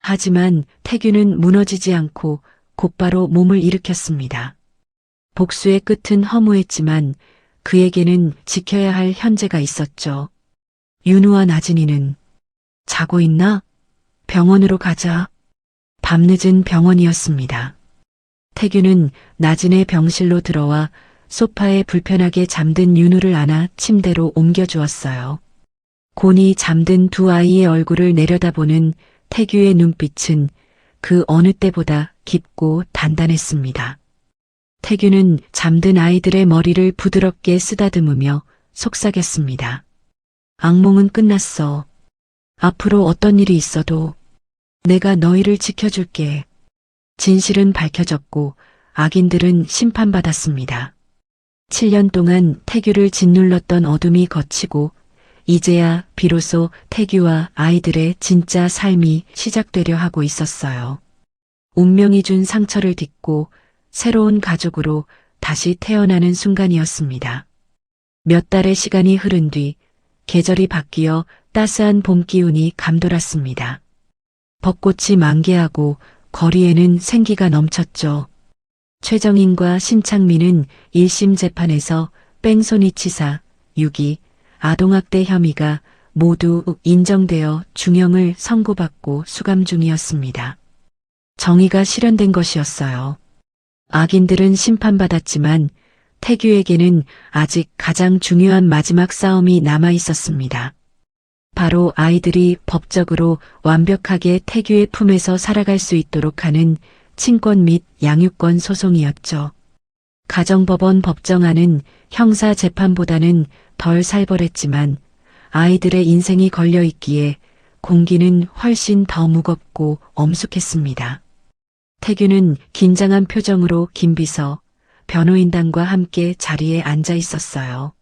하지만 태규는 무너지지 않고 곧바로 몸을 일으켰습니다. 복수의 끝은 허무했지만 그에게는 지켜야 할 현재가 있었죠. 윤우와 나진이는 자고 있나? 병원으로 가자. 밤늦은 병원이었습니다. 태규는 나진의 병실로 들어와 소파에 불편하게 잠든 윤우를 안아 침대로 옮겨주었어요. 곤히 잠든 두 아이의 얼굴을 내려다보는 태규의 눈빛은 그 어느 때보다 깊고 단단했습니다. 태규는 잠든 아이들의 머리를 부드럽게 쓰다듬으며 속삭였습니다. 악몽은 끝났어. 앞으로 어떤 일이 있어도 내가 너희를 지켜줄게. 진실은 밝혀졌고 악인들은 심판받았습니다. 7년 동안 태규를 짓눌렀던 어둠이 걷히고 이제야 비로소 태규와 아이들의 진짜 삶이 시작되려 하고 있었어요. 운명이 준 상처를 딛고 새로운 가족으로 다시 태어나는 순간이었습니다. 몇 달의 시간이 흐른 뒤 계절이 바뀌어 따스한 봄 기운이 감돌았습니다. 벚꽃이 만개하고 거리에는 생기가 넘쳤죠. 최정인과 신창민은 1심 재판에서 뺑소니치사, 유기, 아동학대 혐의가 모두 인정되어 중형을 선고받고 수감 중이었습니다. 정의가 실현된 것이었어요. 악인들은 심판받았지만 태규에게는 아직 가장 중요한 마지막 싸움이 남아 있었습니다. 바로 아이들이 법적으로 완벽하게 태규의 품에서 살아갈 수 있도록 하는 친권 및 양육권 소송이었죠. 가정법원 법정안은 형사 재판보다는 덜 살벌했지만 아이들의 인생이 걸려 있기에 공기는 훨씬 더 무겁고 엄숙했습니다. 태규는 긴장한 표정으로 김비서, 변호인단과 함께 자리에 앉아 있었어요.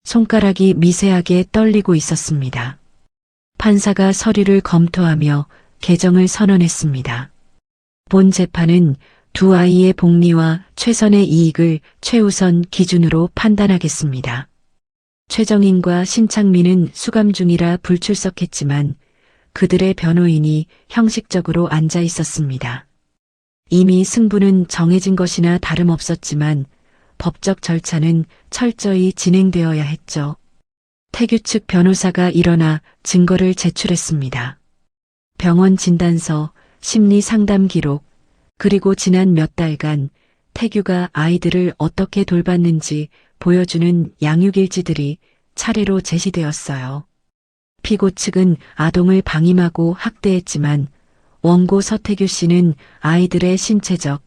손가락이 미세하게 떨리고 있었습니다. 판사가 서류를 검토하며 개정을 선언했습니다. 본 재판은 두 아이의 복리와 최선의 이익을 최우선 기준으로 판단하겠습니다. 최정인과 신창민은 수감 중이라 불출석했지만 그들의 변호인이 형식적으로 앉아 있었습니다. 이미 승부는 정해진 것이나 다름없었지만 법적 절차는 철저히 진행되어야 했죠. 태규 측 변호사가 일어나 증거를 제출했습니다. 병원 진단서, 심리 상담 기록, 그리고 지난 몇 달간 태규가 아이들을 어떻게 돌봤는지 보여주는 양육일지들이 차례로 제시되었어요. 피고 측은 아동을 방임하고 학대했지만 원고 서태규 씨는 아이들의 신체적,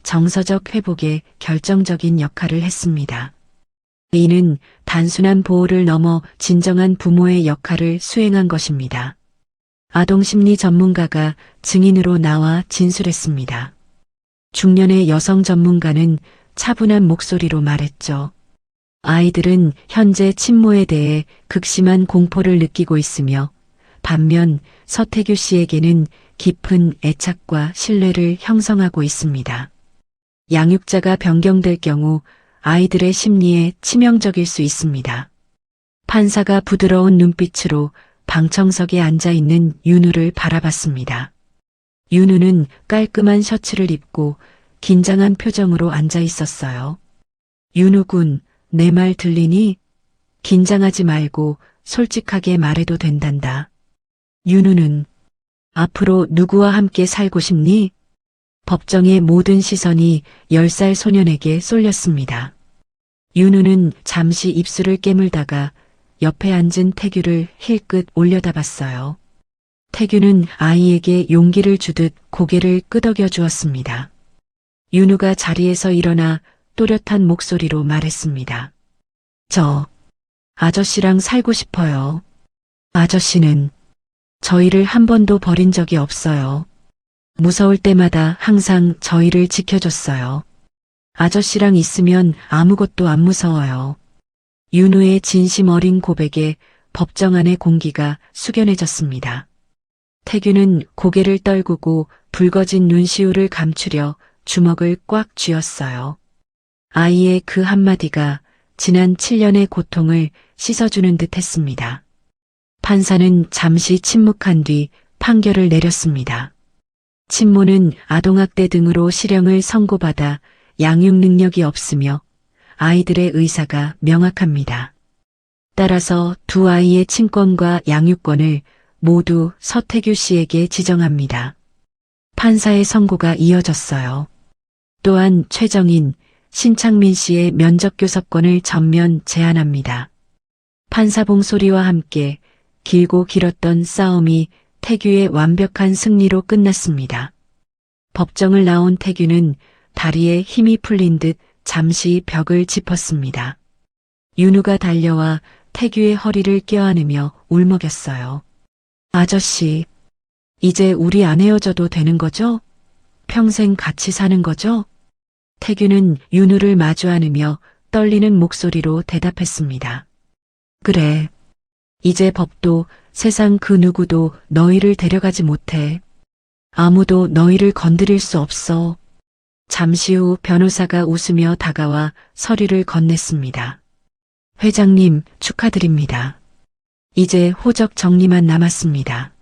정서적 회복에 결정적인 역할을 했습니다. 이는 단순한 보호를 넘어 진정한 부모의 역할을 수행한 것입니다. 아동심리 전문가가 증인으로 나와 진술했습니다. 중년의 여성 전문가는 차분한 목소리로 말했죠. 아이들은 현재 친모에 대해 극심한 공포를 느끼고 있으며 반면 서태규 씨에게는 깊은 애착과 신뢰를 형성하고 있습니다. 양육자가 변경될 경우 아이들의 심리에 치명적일 수 있습니다. 판사가 부드러운 눈빛으로 방청석에 앉아 있는 윤우를 바라봤습니다. 윤우는 깔끔한 셔츠를 입고 긴장한 표정으로 앉아 있었어요. 윤우 군, 내 말 들리니? 긴장하지 말고 솔직하게 말해도 된단다. 윤우는 앞으로 누구와 함께 살고 싶니? 법정의 모든 시선이 10살 소년에게 쏠렸습니다. 윤우는 잠시 입술을 깨물다가 옆에 앉은 태규를 힐끗 올려다봤어요. 태규는 아이에게 용기를 주듯 고개를 끄덕여 주었습니다. 윤우가 자리에서 일어나 또렷한 목소리로 말했습니다. 저 아저씨랑 살고 싶어요. 아저씨는 저희를 한 번도 버린 적이 없어요. 무서울 때마다 항상 저희를 지켜줬어요. 아저씨랑 있으면 아무것도 안 무서워요. 윤우의 진심 어린 고백에 법정 안의 공기가 숙연해졌습니다. 태규는 고개를 떨구고 붉어진 눈시울을 감추려 주먹을 꽉 쥐었어요. 아이의 그 한마디가 지난 7년의 고통을 씻어주는 듯 했습니다. 판사는 잠시 침묵한 뒤 판결을 내렸습니다. 친모는 아동학대 등으로 실형을 선고받아 양육 능력이 없으며 아이들의 의사가 명확합니다. 따라서 두 아이의 친권과 양육권을 모두 서태규 씨에게 지정합니다. 판사의 선고가 이어졌어요. 또한 최정인, 신창민 씨의 면접교섭권을 전면 제한합니다. 판사봉 소리와 함께 길고 길었던 싸움이 태규의 완벽한 승리로 끝났습니다. 법정을 나온 태규는 다리에 힘이 풀린 듯 잠시 벽을 짚었습니다. 윤우가 달려와 태규의 허리를 껴안으며 울먹였어요. 아저씨, 이제 우리 안 헤어져도 되는 거죠? 평생 같이 사는 거죠? 태규는 윤우를 마주 안으며 떨리는 목소리로 대답했습니다. 그래. 이제 법도 세상 그 누구도 너희를 데려가지 못해. 아무도 너희를 건드릴 수 없어. 잠시 후 변호사가 웃으며 다가와 서류를 건넸습니다. 회장님, 축하드립니다. 이제 호적 정리만 남았습니다.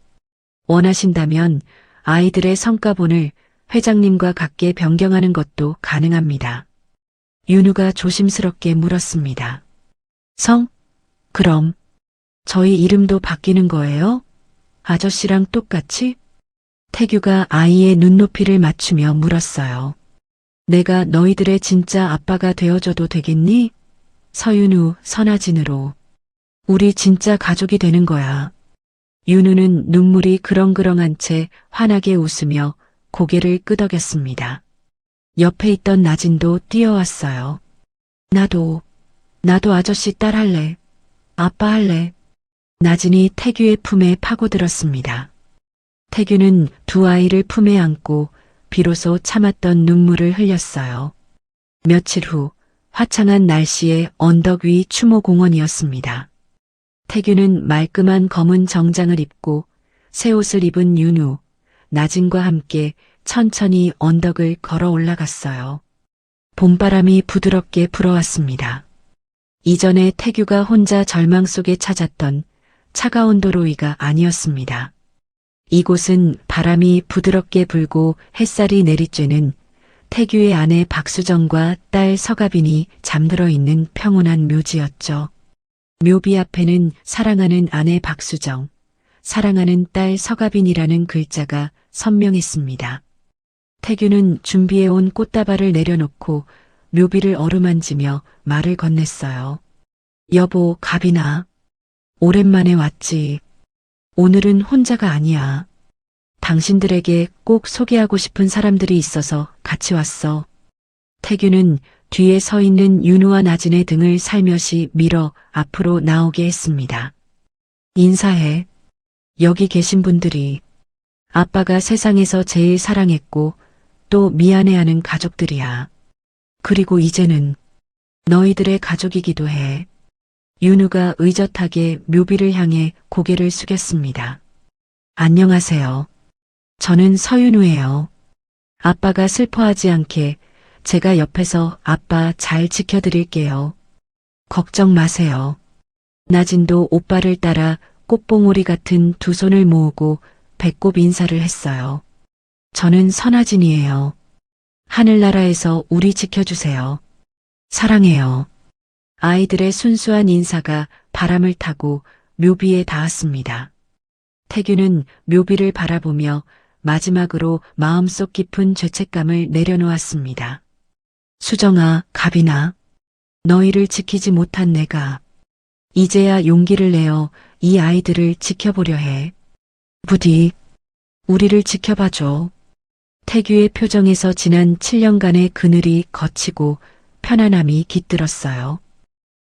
원하신다면 아이들의 성과본을 회장님과 같게 변경하는 것도 가능합니다. 윤우가 조심스럽게 물었습니다. 그럼 저희 이름도 바뀌는 거예요? 아저씨랑 똑같이? 태규가 아이의 눈높이를 맞추며 물었어요. 내가 너희들의 진짜 아빠가 되어줘도 되겠니? 서윤우, 선아진으로. 우리 진짜 가족이 되는 거야. 윤우는 눈물이 그렁그렁한 채 환하게 웃으며 고개를 끄덕였습니다. 옆에 있던 나진도 뛰어왔어요. 나도 아저씨 딸 할래. 아빠 할래. 나진이 태규의 품에 파고들었습니다. 태규는 두 아이를 품에 안고 비로소 참았던 눈물을 흘렸어요. 며칠 후 화창한 날씨에 언덕 위 추모공원이었습니다. 태규는 말끔한 검은 정장을 입고 새 옷을 입은 윤우, 나진과 함께 천천히 언덕을 걸어 올라갔어요. 봄바람이 부드럽게 불어왔습니다. 이전에 태규가 혼자 절망 속에 찾았던 차가운 도로 위가 아니었습니다. 이곳은 바람이 부드럽게 불고 햇살이 내리쬐는 태규의 아내 박수정과 딸 서가빈이 잠들어 있는 평온한 묘지였죠. 묘비 앞에는 사랑하는 아내 박수정, 사랑하는 딸 서가빈이라는 글자가 선명했습니다. 태규는 준비해온 꽃다발을 내려놓고 묘비를 어루만지며 말을 건넸어요. 여보, 가빈아. 오랜만에 왔지. 오늘은 혼자가 아니야. 당신들에게 꼭 소개하고 싶은 사람들이 있어서 같이 왔어. 태규는 뒤에 서 있는 윤우와 나진의 등을 살며시 밀어 앞으로 나오게 했습니다. 인사해. 여기 계신 분들이 아빠가 세상에서 제일 사랑했고 또 미안해하는 가족들이야. 그리고 이제는 너희들의 가족이기도 해. 윤우가 의젓하게 묘비를 향해 고개를 숙였습니다. 안녕하세요. 저는 서윤우예요. 아빠가 슬퍼하지 않게 제가 옆에서 아빠 잘 지켜드릴게요. 걱정 마세요. 나진도 오빠를 따라 꽃봉오리 같은 두 손을 모으고 배꼽 인사를 했어요. 저는 선아진이에요. 하늘나라에서 우리 지켜주세요. 사랑해요. 아이들의 순수한 인사가 바람을 타고 묘비에 닿았습니다. 태규는 묘비를 바라보며 마지막으로 마음속 깊은 죄책감을 내려놓았습니다. 수정아, 가빈아, 너희를 지키지 못한 내가 이제야 용기를 내어 이 아이들을 지켜보려 해. 부디 우리를 지켜봐줘. 태규의 표정에서 지난 7년간의 그늘이 걷히고 편안함이 깃들었어요.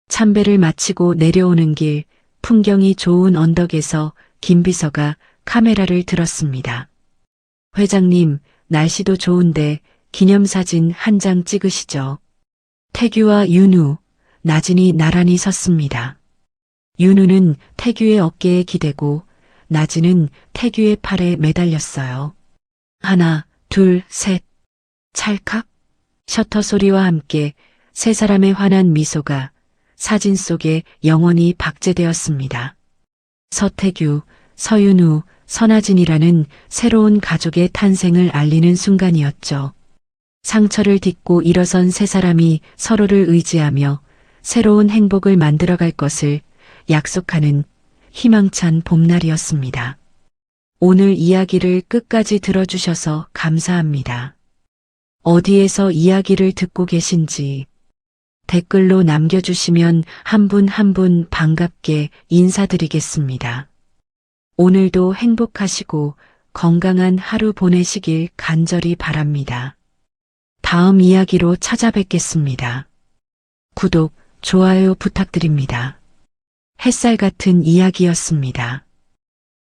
참배를 마치고 내려오는 길, 풍경이 좋은 언덕에서 김비서가 카메라를 들었습니다. 회장님, 날씨도 좋은데 기념사진 한 장 찍으시죠. 태규와 윤우, 나진이 나란히 섰습니다. 윤우는 태규의 어깨에 기대고 나진은 태규의 팔에 매달렸어요. 하나, 둘, 셋. 찰칵. 셔터 소리와 함께 세 사람의 환한 미소가 사진 속에 영원히 박제되었습니다. 서태규, 서윤우, 선아진이라는 새로운 가족의 탄생을 알리는 순간이었죠. 상처를 딛고 일어선 세 사람이 서로를 의지하며 새로운 행복을 만들어갈 것을 약속하는 희망찬 봄날이었습니다. 오늘 이야기를 끝까지 들어주셔서 감사합니다. 어디에서 이야기를 듣고 계신지 댓글로 남겨주시면 한 분 한 분 반갑게 인사드리겠습니다. 오늘도 행복하시고 건강한 하루 보내시길 간절히 바랍니다. 다음 이야기로 찾아뵙겠습니다. 구독, 좋아요 부탁드립니다. 햇살 같은 이야기였습니다.